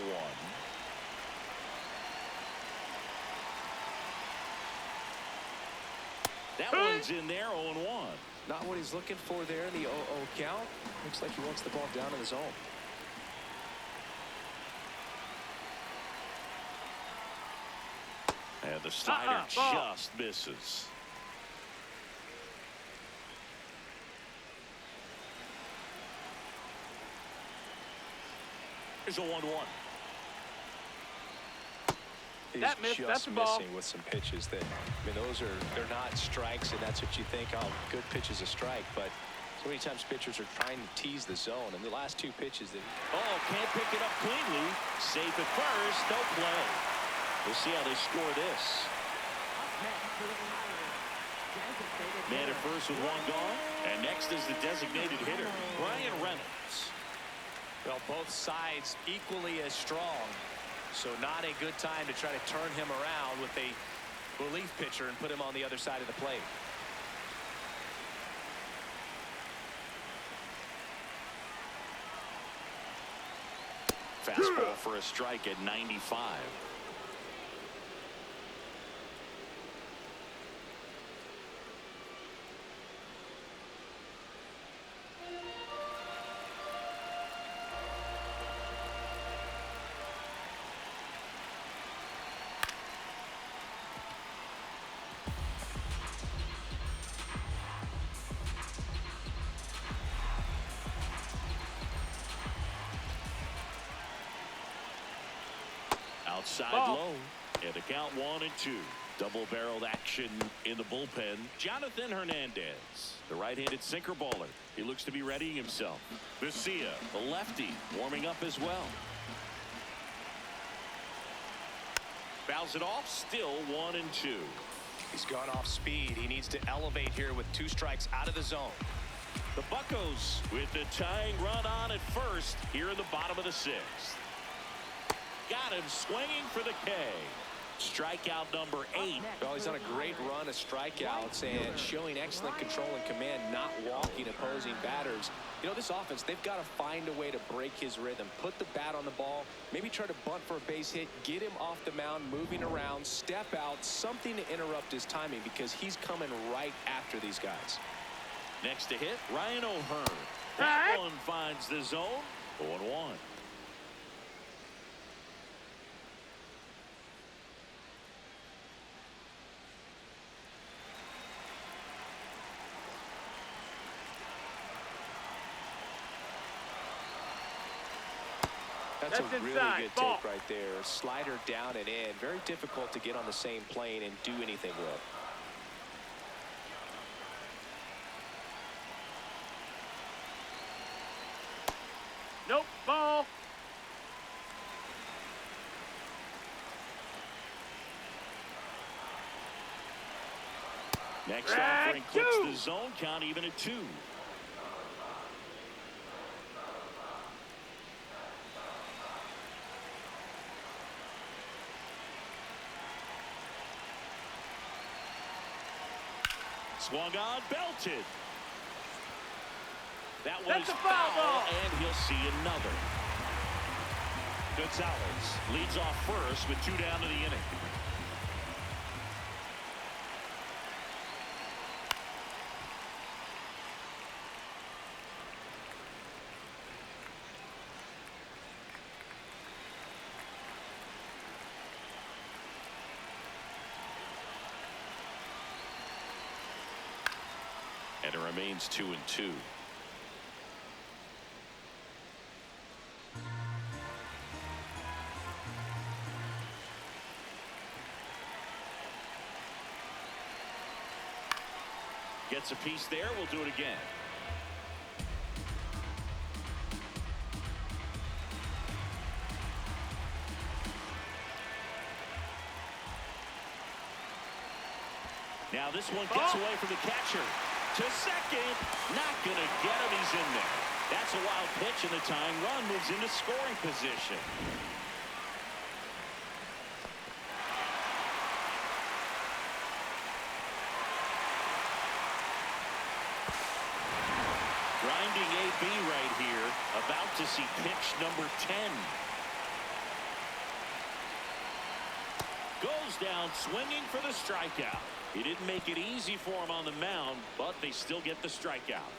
That one's in there, 0-1. Not what he's looking for there in the 0-0 count. Looks like he wants the ball down in the zone. And the slider just misses. Here's a 1-1. He's That missed, just that's a ball. missing with some pitches that, I mean, they're not strikes, and that's what you think, oh, good pitch is a strike, but so many times pitchers are trying to tease the zone, and the last 2 pitches that. Oh, can't pick it up cleanly. Safe at first, no play. We'll see how they score this. Man at first with 1 gone, and next is the designated hitter, Brian Reynolds. Well, both sides equally as strong, so not a good time to try to turn him around with a relief pitcher and put him on the other side of the plate. Fastball for a strike at 95. Outside low, and the count 1-2. Double-barreled action in the bullpen. Jonathan Hernandez, the right-handed sinker baller. He looks to be readying himself. Garcia, the lefty, warming up as well. Fouls it off, still 1-2. He's gone off speed. He needs to elevate here with 2 strikes out of the zone. The Buccos with the tying run on at first here in the bottom of the 6th. Got him swinging for the K. Strikeout number 8. Well, he's on a great run of strikeouts and showing excellent control and command, not walking opposing batters. You know, this offense, they've got to find a way to break his rhythm, put the bat on the ball, maybe try to bunt for a base hit, get him off the mound, moving around, step out, something to interrupt his timing, because he's coming right after these guys. Next to hit, Ryan O'Hearn. That one finds the zone. 0-1. That's a really inside. good Ball. take right there. Slider down and in. Very difficult to get on the same plane and do anything with. Nope. Ball. Next offering clips the zone, count even at 2. Swung on, belted. That was That's a foul ball. and he'll see another. Gonzalez leads off first with 2 down to the inning. And it remains 2-2. Gets a piece there. We'll do it again. Now this one gets away from the catcher. To second. Not going to get him. He's in there. That's a wild pitch, and the tying run moves into scoring position. Grinding AB right here. About to see pitch number 10. Goes down swinging for the strikeout. He didn't make it easy for him on the mound, but they still get the strikeout.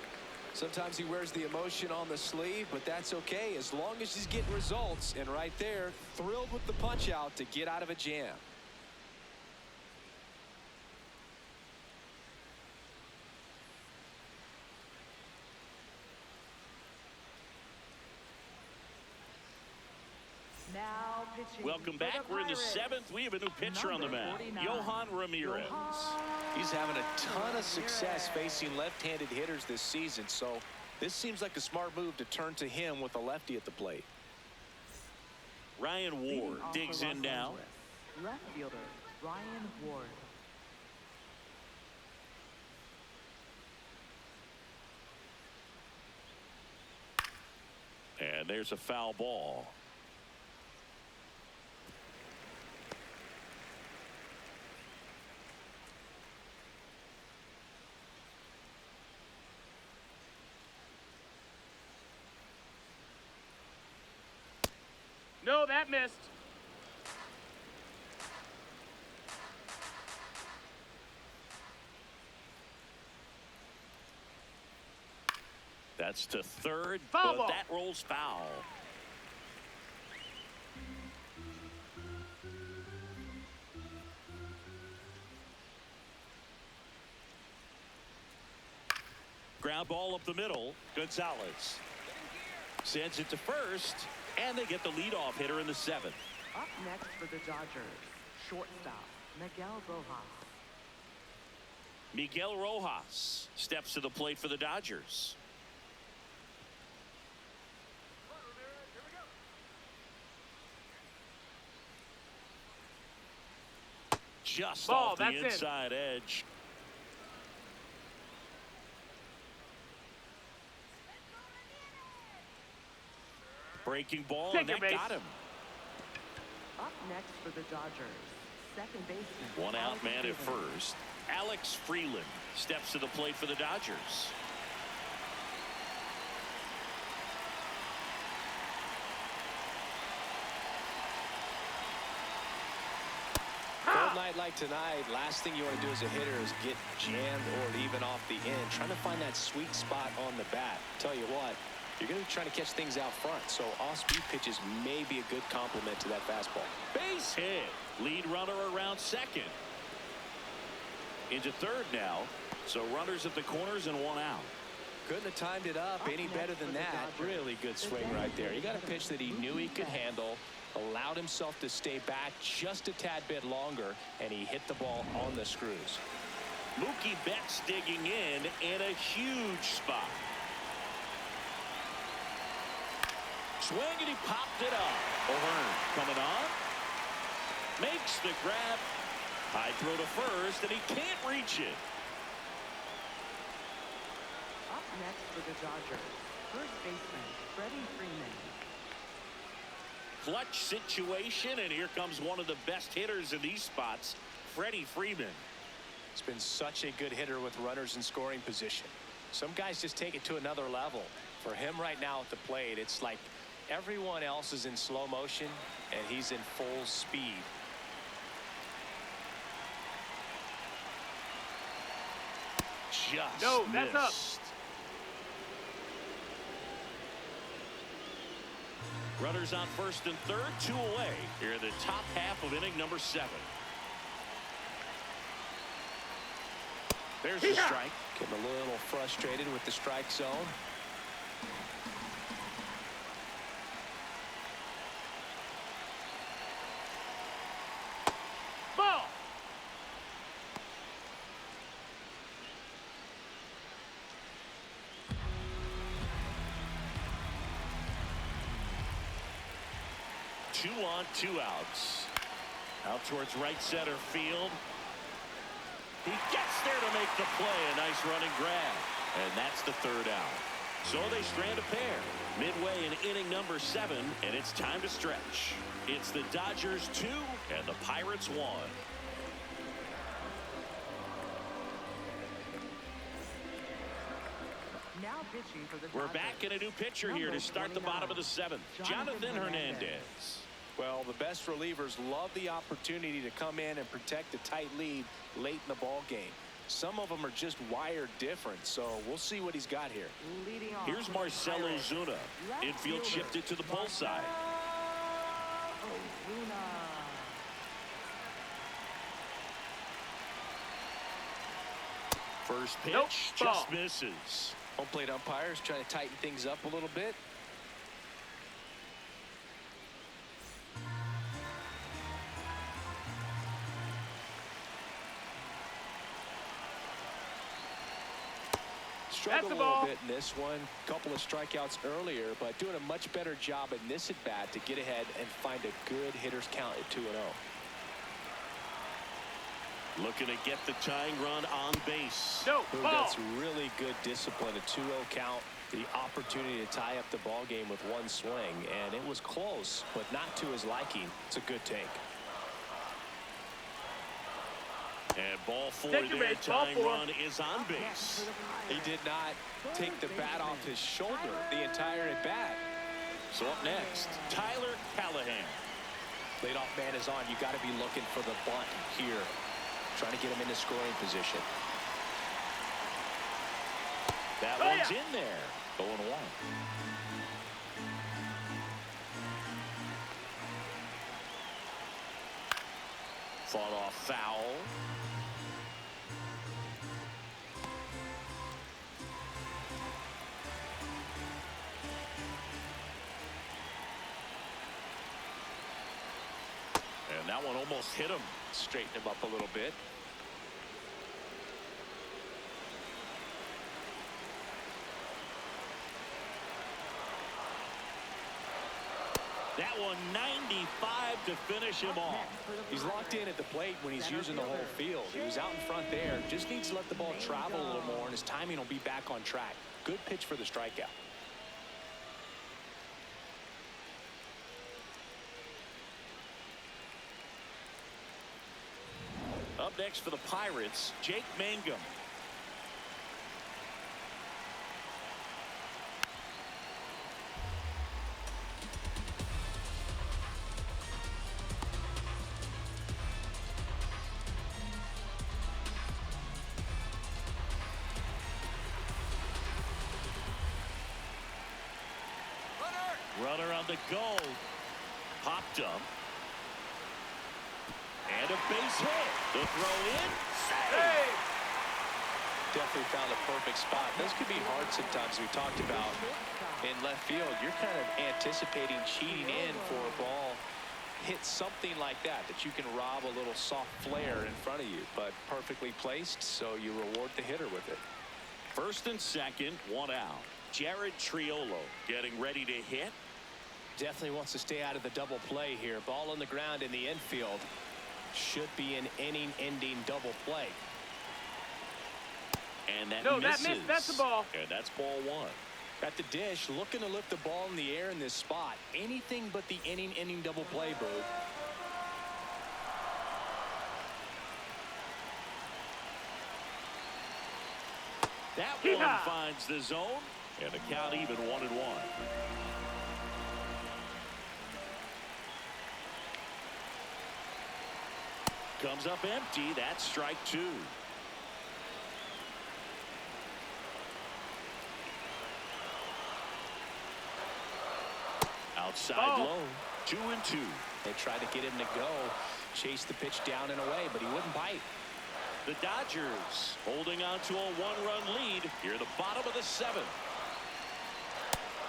Sometimes he wears the emotion on the sleeve, but that's okay as long as he's getting results. And right there, thrilled with the punch out to get out of a jam. Now pitching. Welcome for back. We're in the Pirates. 7th. We have a new pitcher on the Number mound. 49. Yohan Ramirez. He's having a ton of success facing left-handed hitters this season, so this seems like a smart move to turn to him with a lefty at the plate. Ryan Leading Ward off digs for in Los now. Angeles, left fielder Ryan Ward. And there's a foul ball. No, that missed. That's to third, Foul but ball. that rolls foul. Ground ball up the middle. Gonzalez sends it to first, and they get the leadoff hitter in the 7th. Up next for the Dodgers, shortstop Miguel Rojas. Miguel Rojas steps to the plate for the Dodgers. Just Ball, off the that's in. inside edge. Breaking ball, Take and your that base. got him. Up next for the Dodgers, Second baseman. One out, Alex man at Freeland. first. Alex Freeland steps to the plate for the Dodgers. Cold night like tonight, last thing you want to do as a hitter is get jammed or even off the end. Trying to find that sweet spot on the bat. Tell you what, you're going to be trying to catch things out front, so off-speed pitches may be a good complement to that fastball. Base hit. Lead runner around second. Into third now. So runners at the corners and one out. Couldn't have timed it up any better than that. Really good swing right there. He got a pitch that he knew he could handle, allowed himself to stay back just a tad bit longer, and he hit the ball on the screws. Mookie Betts digging in a huge spot. Swing, and he popped it up. O'Hearn coming on. Makes the grab. High throw to first, and he can't reach it. Up next for the Dodgers, first baseman Freddie Freeman. Clutch situation, and here comes one of the best hitters in these spots, Freddie Freeman. It's been such a good hitter with runners in scoring position. Some guys just take it to another level. For him right now at the plate, it's like everyone else is in slow motion, and he's in full speed. Just No, that's up. missed. Runners on first and third, 2 away here in the top half of inning number 7. There's the strike. Getting a little frustrated with the strike zone. Ball. Two on, 2 outs. Out towards right center field. He gets there to make the play. A nice running grab. And that's the 3rd out. So they strand a pair. Midway in inning number 7, and it's time to stretch. It's the Dodgers 2 and the Pirates 1. Now pitching for the We're Dodgers. back in a new pitcher here to start the bottom of the 7th. Jonathan Hernandez. Well, the best relievers love the opportunity to come in and protect a tight lead late in the ball game. Some of them are just wired different, so we'll see what he's got here. Leading off Here's for the Marcell Pirates, Ozuna. left Infield fielder, shifted to the pull side. Ozuna. First pitch, Nope, just ball. misses. Home plate umpires trying to tighten things up a little bit. Struggled That's a the little ball. bit in this one. Couple of strikeouts earlier, but doing a much better job in this at bat to get ahead and find a good hitter's count at 2-0. Looking to get the tying run on base. No, Boog, ball. that's really good discipline. A 2-0 count. The opportunity to tie up the ball game with one swing, and it was close, but not to his liking. It's a good take. And ball 4 Take your there. base, ball Tying 4. run is on base. He did not take the bat off his shoulder the entire at bat. So up next, Tyler Callahan. Leadoff man is on. You got to be looking for the bunt here. Trying to get him into scoring position. That Oh, one's yeah. in there. 0-1. Fought off foul. And that one almost hit him. Straighten him up a little bit. That one 95 to finish him off. He's locked in at the plate when he's using the whole field. He was out in front there. Just needs to let the ball travel a little more, and his timing will be back on track. Good pitch for the strikeout. up next for the Pirates, Jake Mangum. Runner on the go. Popped up. And a base hit. The throw in. Save. Definitely found a perfect spot. Those could be hard sometimes. We talked about in left field. You're kind of anticipating cheating in for a ball. Hit something like that you can rob a little soft flare in front of you. But perfectly placed, so you reward the hitter with it. First and second, one out. Jared Triolo getting ready to hit. Definitely wants to stay out of the double play here. Ball on the ground in the infield. Should be an inning-ending double play. And that misses. That missed. That's the ball. And that's ball one. At the dish, looking to lift the ball in the air in this spot. Anything but the inning-ending double play, Boog. That one finds the zone. And the count even 1-1. Comes up empty. That's strike two. Outside low. 2-2. They tried to get him to go. Chase the pitch down and away, but he wouldn't bite. The Dodgers holding on to a one-run lead here at the bottom of the seventh.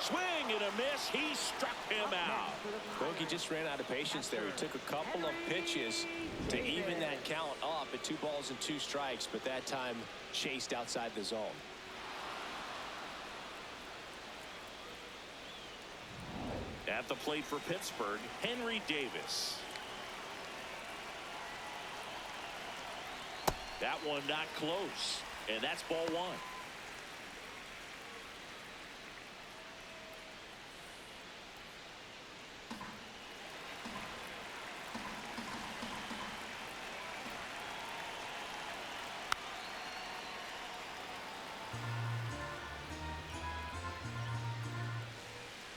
Swing and a miss. He struck him out. Bogey just ran out of patience there. He took a couple of pitches to even that count up at 2 balls and 2 strikes, but that time chased outside the zone. At the plate for Pittsburgh, Henry Davis. That one not close, and that's ball one.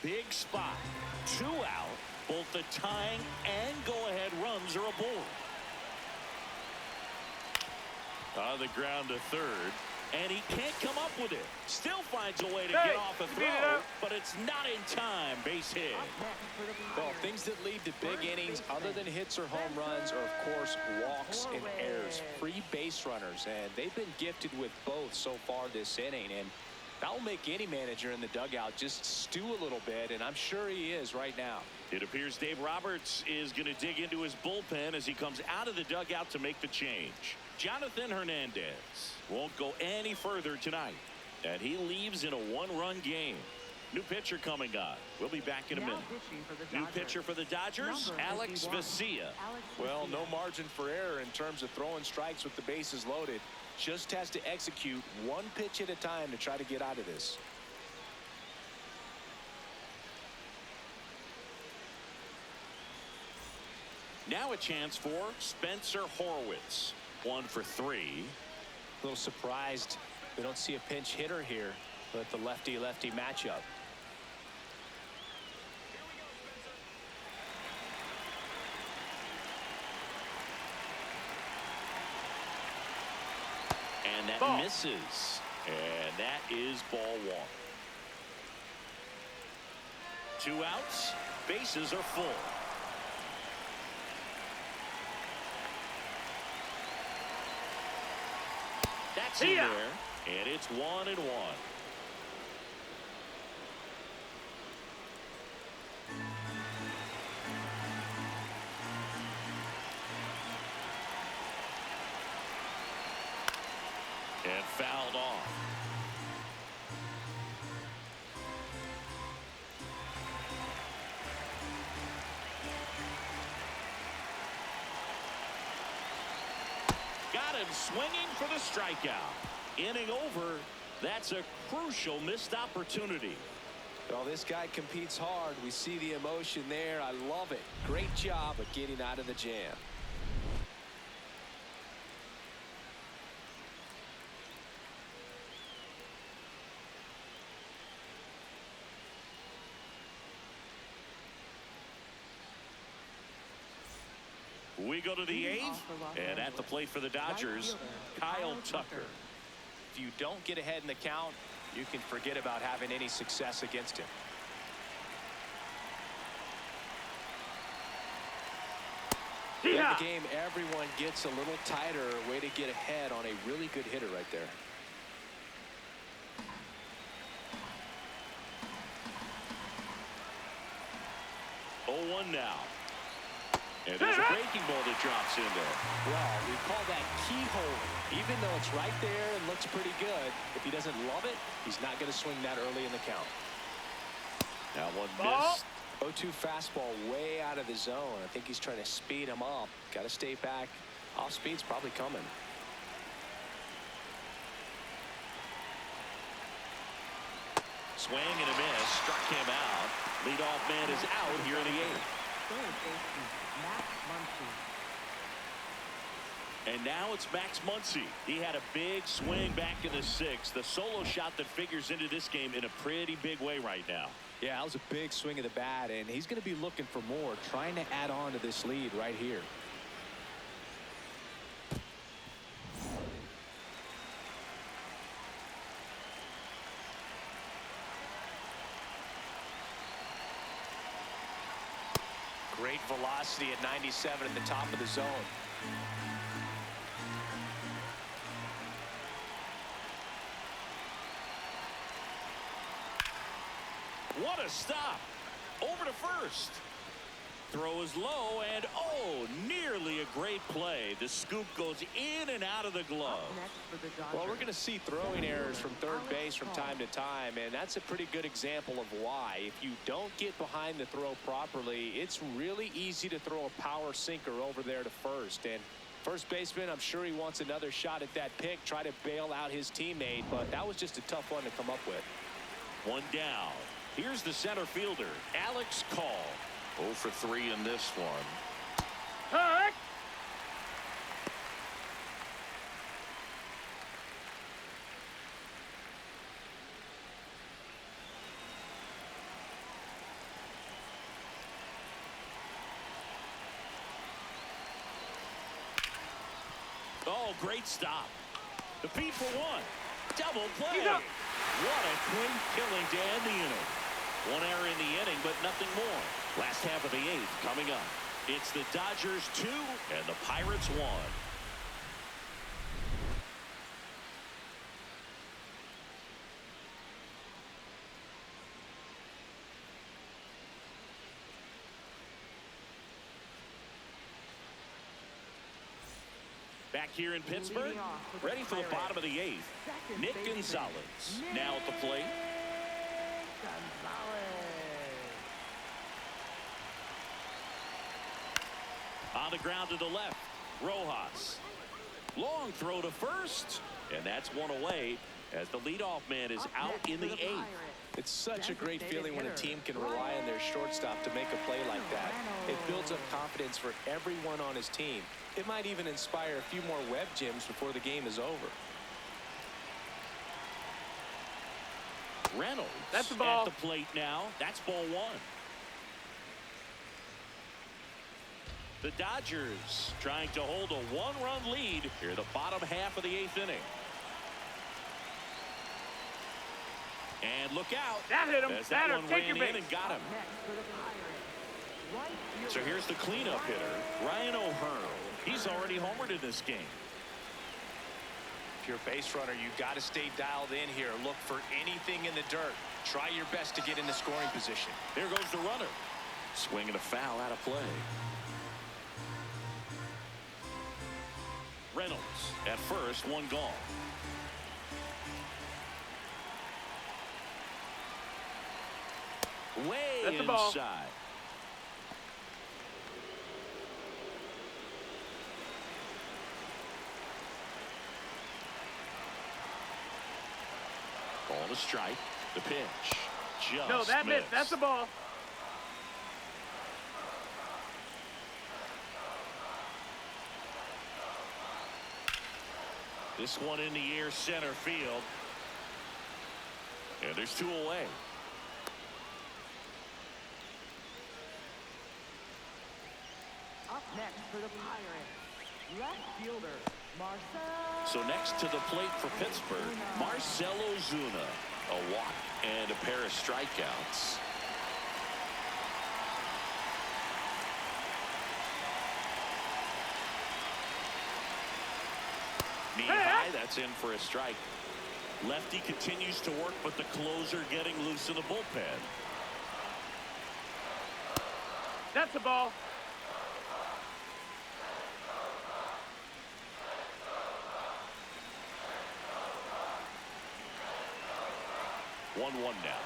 Big spot. 2 out. Both the tying and go-ahead runs are aboard. On the ground to third. And he can't come up with it. Still finds a way to get off a throw, but it's not in time. Base hit. Well, things that lead to big innings other than hits or home runs are, of course, walks and errors. Free base runners, and they've been gifted with both so far this inning. And that will make any manager in the dugout just stew a little bit, and I'm sure he is right now. It appears Dave Roberts is going to dig into his bullpen as he comes out of the dugout to make the change. Jonathan Hernandez won't go any further tonight, and he leaves in a one-run game. New pitcher coming on. We'll be back in a minute. New pitcher for the Dodgers, Alex Vesia. Well, no margin for error in terms of throwing strikes with the bases loaded. Just has to execute one pitch at a time to try to get out of this. Now a chance for Spencer Horwitz. 1 for 3. A little surprised we don't see a pinch hitter here, but the lefty-lefty matchup. And that misses. And that is ball one. 2 outs. Bases are full. That's in there. And it's 1-1. And fouled off. Got him swinging for the strikeout. Inning over. That's a crucial missed opportunity. Well, this guy competes hard. We see the emotion there. I love it. Great job of getting out of the jam. go to the Leading eighth. off for Los And at the Angeles, plate for the right Dodgers, fielder, Kyle Tucker. If you don't get ahead in the count, you can forget about having any success against him. In Yeah. the game, everyone gets a little tighter. Way to get ahead on a really good hitter right there. Oh, 1 now. And there's a breaking ball that drops in there. Well, we call that keyhole. Even though it's right there and looks pretty good, if he doesn't love it, he's not going to swing that early in the count. That one Ball. missed. 0-2 fastball way out of the zone. I think he's trying to speed him up. Got to stay back. Off speed's probably coming. Swing and a miss. Struck him out. Leadoff man is out here in the eighth. Third baseman, Max Muncy. And now it's Max Muncy. He had a big swing back in the sixth. The solo shot that figures into this game in a pretty big way right now. Yeah, that was a big swing of the bat, and he's going to be looking for more, trying to add on to this lead right here. Great velocity at 97 at the top of the zone. What a stop. Over to first. Throw is low, and oh, nearly a great play. The scoop goes in and out of the glove. Up next for the Dodgers. Well, we're going to see throwing errors from third base from time to time, and that's a pretty good example of why. If you don't get behind the throw properly, it's really easy to throw a power sinker over there to first. And first baseman, I'm sure he wants another shot at that pick, try to bail out his teammate, but that was just a tough one to come up with. 1 down. Here's the center fielder, Alex Call. 0 for 3 in this one. Hurt. Oh, great stop. The Pete for 1. Double play. He's up. What a quick killing to end the inning. 1 error in the inning, but nothing more. Last half of the eighth coming up. It's the Dodgers 2 and the Pirates 1. Back here in Pittsburgh, Leading off for the ready for the Pirates. bottom of the eighth. Second Nick baseman, Gonzalez Nick now at the plate. Gonzalez. On the ground to the left, Rojas. Long throw to first, and that's one away as the leadoff man is Up out next in for the the eighth. Pirates. It's such a great Designated feeling when a hitter, team can rely on their shortstop to make a play like that. It builds up confidence for everyone on his team. It might even inspire a few more web gems before the game is over. Reynolds That's the ball. at the plate now. That's ball 1. The Dodgers trying to hold a 1-run lead here the bottom half of the eighth inning. And look out. That hit him. As that Batter, one take ran your in base. and got him. Next for the Pirates. Right So fielder, here's the cleanup hitter, Ryan O'Hearn. He's already homered in this game. If you're a base runner, you've got to stay dialed in here. Look for anything in the dirt. Try your best to get in the scoring position. There goes the runner. Swinging a foul out of play. Reynolds at first, 1 gone. Way That's the ball. inside. Ball to strike. The pitch. Just No, that missed. That's the ball. This one in the air, center field. And there's 2 away. Up Next for the Pirates, left fielder, Marcel. So next to the plate for Pittsburgh, Marcell Ozuna. A walk and a pair of strikeouts. Knee high, that's in for a strike. Lefty continues to work, but the closer getting loose in the bullpen. That's a ball. One now.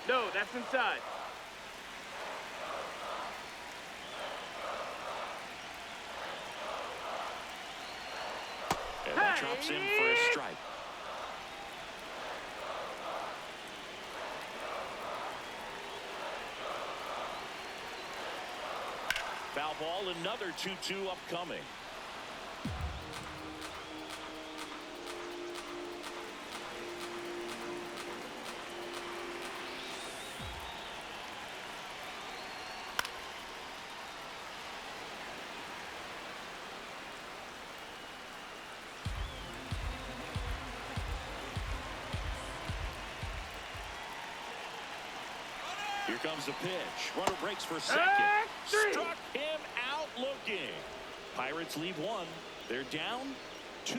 No, that's inside. And that drops in for a strike. Foul ball, another 2-2 upcoming. Here comes the pitch. Runner breaks for second. Struck him out looking. Pirates lead one. They're down 2-1.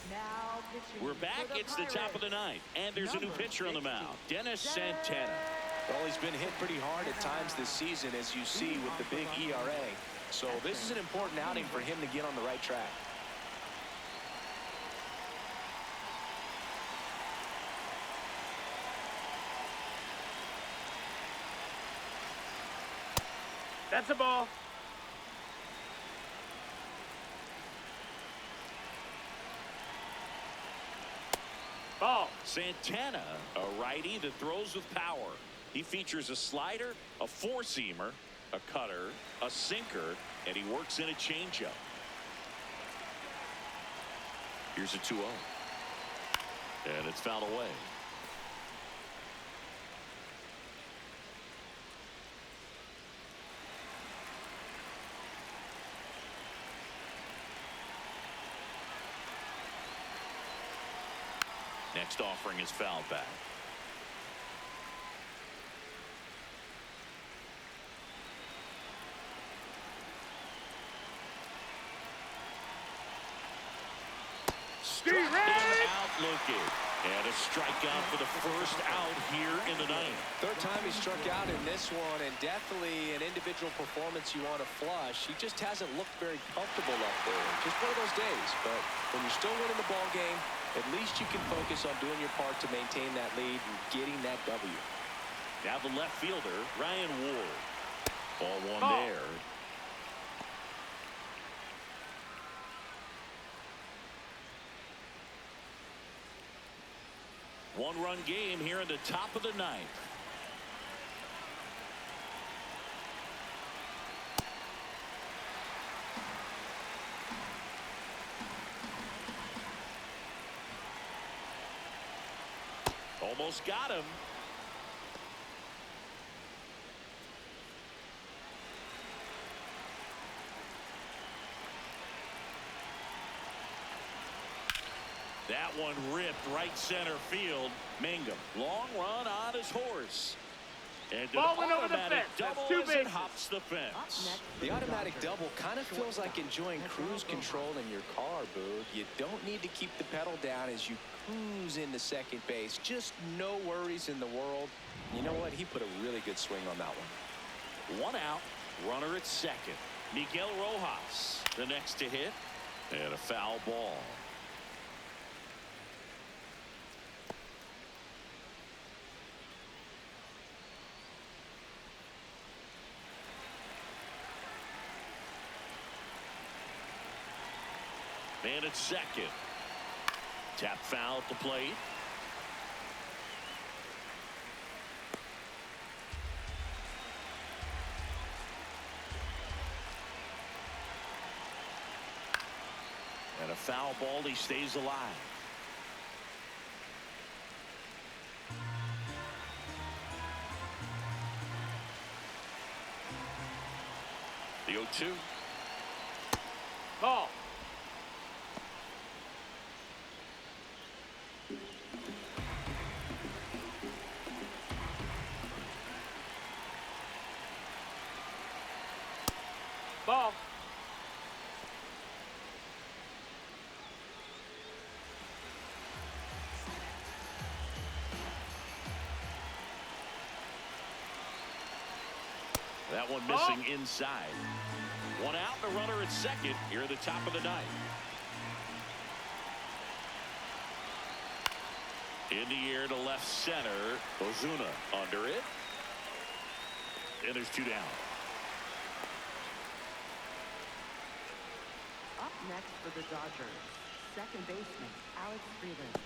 Now pitching We're back. for the It's the top of the ninth. And there's a new pitcher on the mound. Dennis Santana. Well, he's been hit pretty hard at times this season, as you see with the big ERA. So this is an important outing for him to get on the right track. That's a ball. Ball. Santana, a righty that throws with power. He features a slider, a four-seamer, a cutter, a sinker, and he works in a changeup. Here's a 2-0. And it's fouled away. Next offering is fouled back. Struck him out looking. And a strikeout for the first out here in the ninth. Third time he struck out in this one, and definitely an individual performance you want to flush. He just hasn't looked very comfortable up there. Just one of those days. But when you're still winning the ball game, at least you can focus on doing your part to maintain that lead and getting that W. Now the left fielder, Ryan Ward. Ball one there. One-run game here in the top of the ninth. Almost got him. That one ripped right center field. Mangum, long run on his horse. And an Ball went over the automatic fence. That's double two as it bases. hops the fence. The automatic double kind of feels like enjoying cruise control in your car, Boog. You don't need to keep the pedal down as you cruise into second base. Just no worries in the world. You know what? He put a really good swing on that one. One out, runner at second. Miguel Rojas, the next to hit, and a foul ball. Man at second. Tap foul at the plate. And a foul ball. He stays alive. The 0-2. Ball. Ball. That one missing inside. One out, the runner at second here at the top of the ninth. In the air to left center. Ozuna under it. And there's 2 down. Up next for the Dodgers, second baseman Alex Freeland.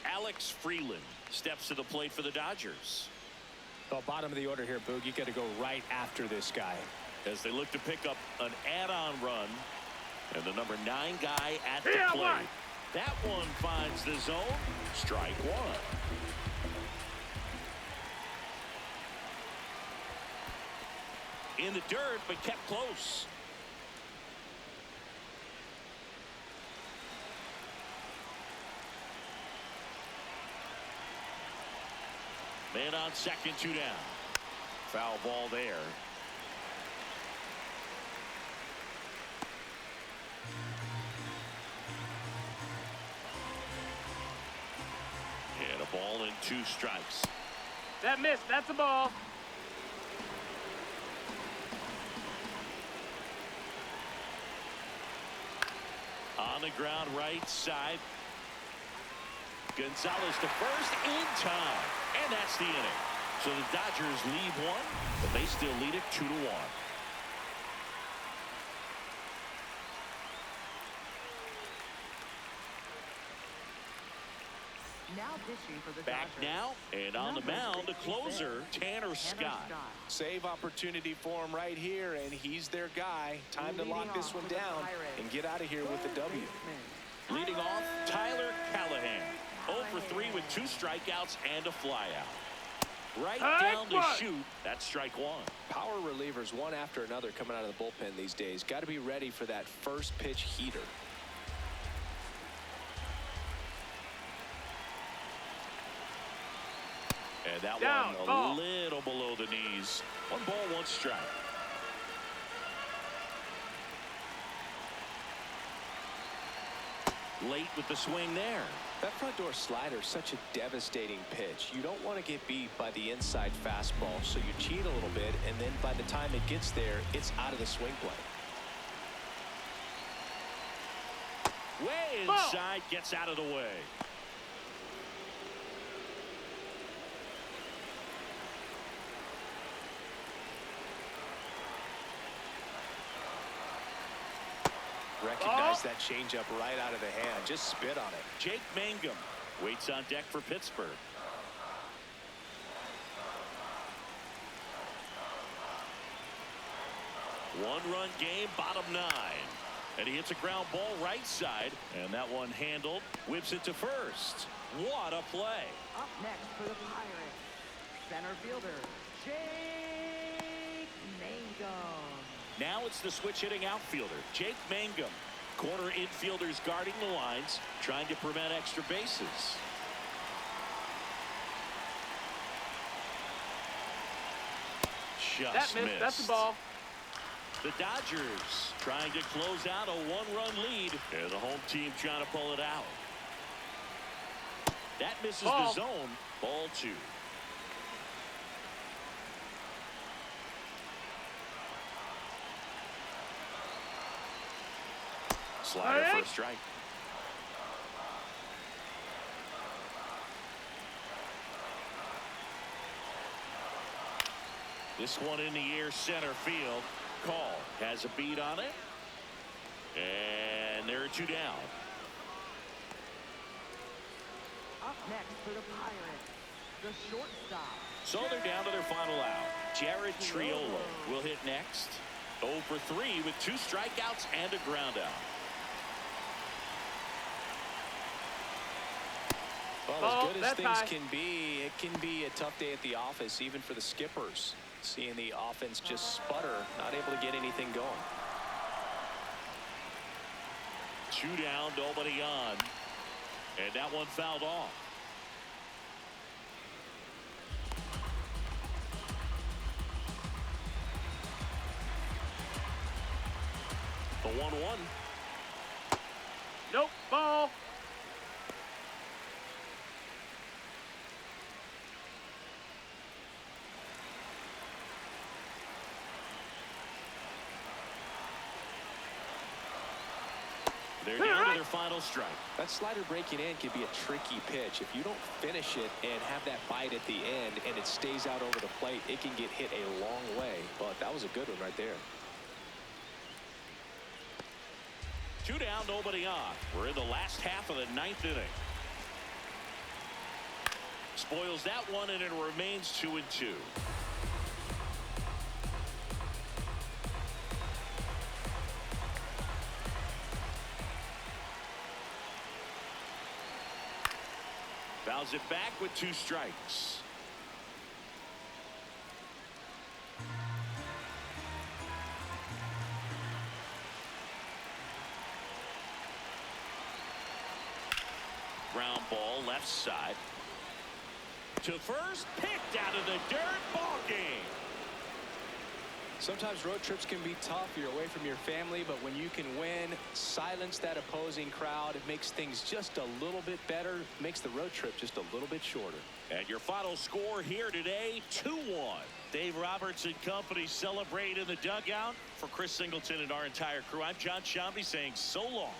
Alex Freeland steps to the plate for the Dodgers. Well, bottom of the order here, Boog. You got to go right after this guy. As they look to pick up an add-on run. And the number 9 guy at the Yeah, plate. one. That one finds the zone. Strike 1. In the dirt, but kept close. Man on second, 2 down. Foul ball there. And a ball and 2 strikes. That missed. That's a ball. On the ground, right side. Gonzalez to first in time. And that's the inning. So the Dodgers lead 1, but they still lead it 2-1. Now pitching for the Back Dodgers. now, and on the mound, the closer, Tanner Scott. Save opportunity for him right here, and he's their guy. Time to lock this one down and get out of here with the W. Leading off, Tyler Callahan. 0 for 3 with 2 strikeouts and a flyout. Right down the chute. That's strike 1. Power relievers one after another coming out of the bullpen these days. Got to be ready for that first pitch heater. And that Down, one a ball. little below the knees. 1 ball, 1 strike. Late with the swing there. That front door slider is such a devastating pitch. You don't want to get beat by the inside fastball, so you cheat a little bit, and then by the time it gets there, it's out of the swing play. Way inside, gets out of the way. Recognize that changeup right out of the hand. Just spit on it. Jake Mangum waits on deck for Pittsburgh. One-run game, bottom 9. And he hits a ground ball right side. And that one handled. Whips it to first. What a play. Up next for the Pirates, center fielder Jake Mangum. Now it's the switch-hitting outfielder, Jake Mangum. Corner infielders guarding the lines, trying to prevent extra bases. Just That missed. That's a ball. The Dodgers trying to close out a 1-run lead. And the home team trying to pull it out. That misses Ball. the zone. Ball 2. Slider for a strike. This one in the air, center field. Call has a beat on it. And there are 2 down. Up next for the Pirates, the shortstop. So they're down to their final out. Jared Triolo will hit next. 0 for 3 with 2 strikeouts and a ground out. Well, Ball, as good as that things tie. can be, it can be a tough day at the office, even for the skippers. Seeing the offense just sputter, not able to get anything going. 2 down, nobody on. And that one fouled off. The 1-1. Nope, ball. They're down to their final strike. That slider breaking in can be a tricky pitch. If you don't finish it and have that bite at the end and it stays out over the plate, it can get hit a long way. But that was a good one right there. 2 down, nobody on. We're in the last half of the 9th inning. Spoils that one, and it remains 2-2. Fouls it back with 2 strikes. Ground ball left side. To first, picked out of the dirt. Ball game. Sometimes road trips can be tough. You're away from your family, but when you can win, silence that opposing crowd, it makes things just a little bit better, makes the road trip just a little bit shorter. And your final score here today, 2-1. Dave Roberts and company celebrate in the dugout. For Chris Singleton and our entire crew, I'm John Shambi saying so long.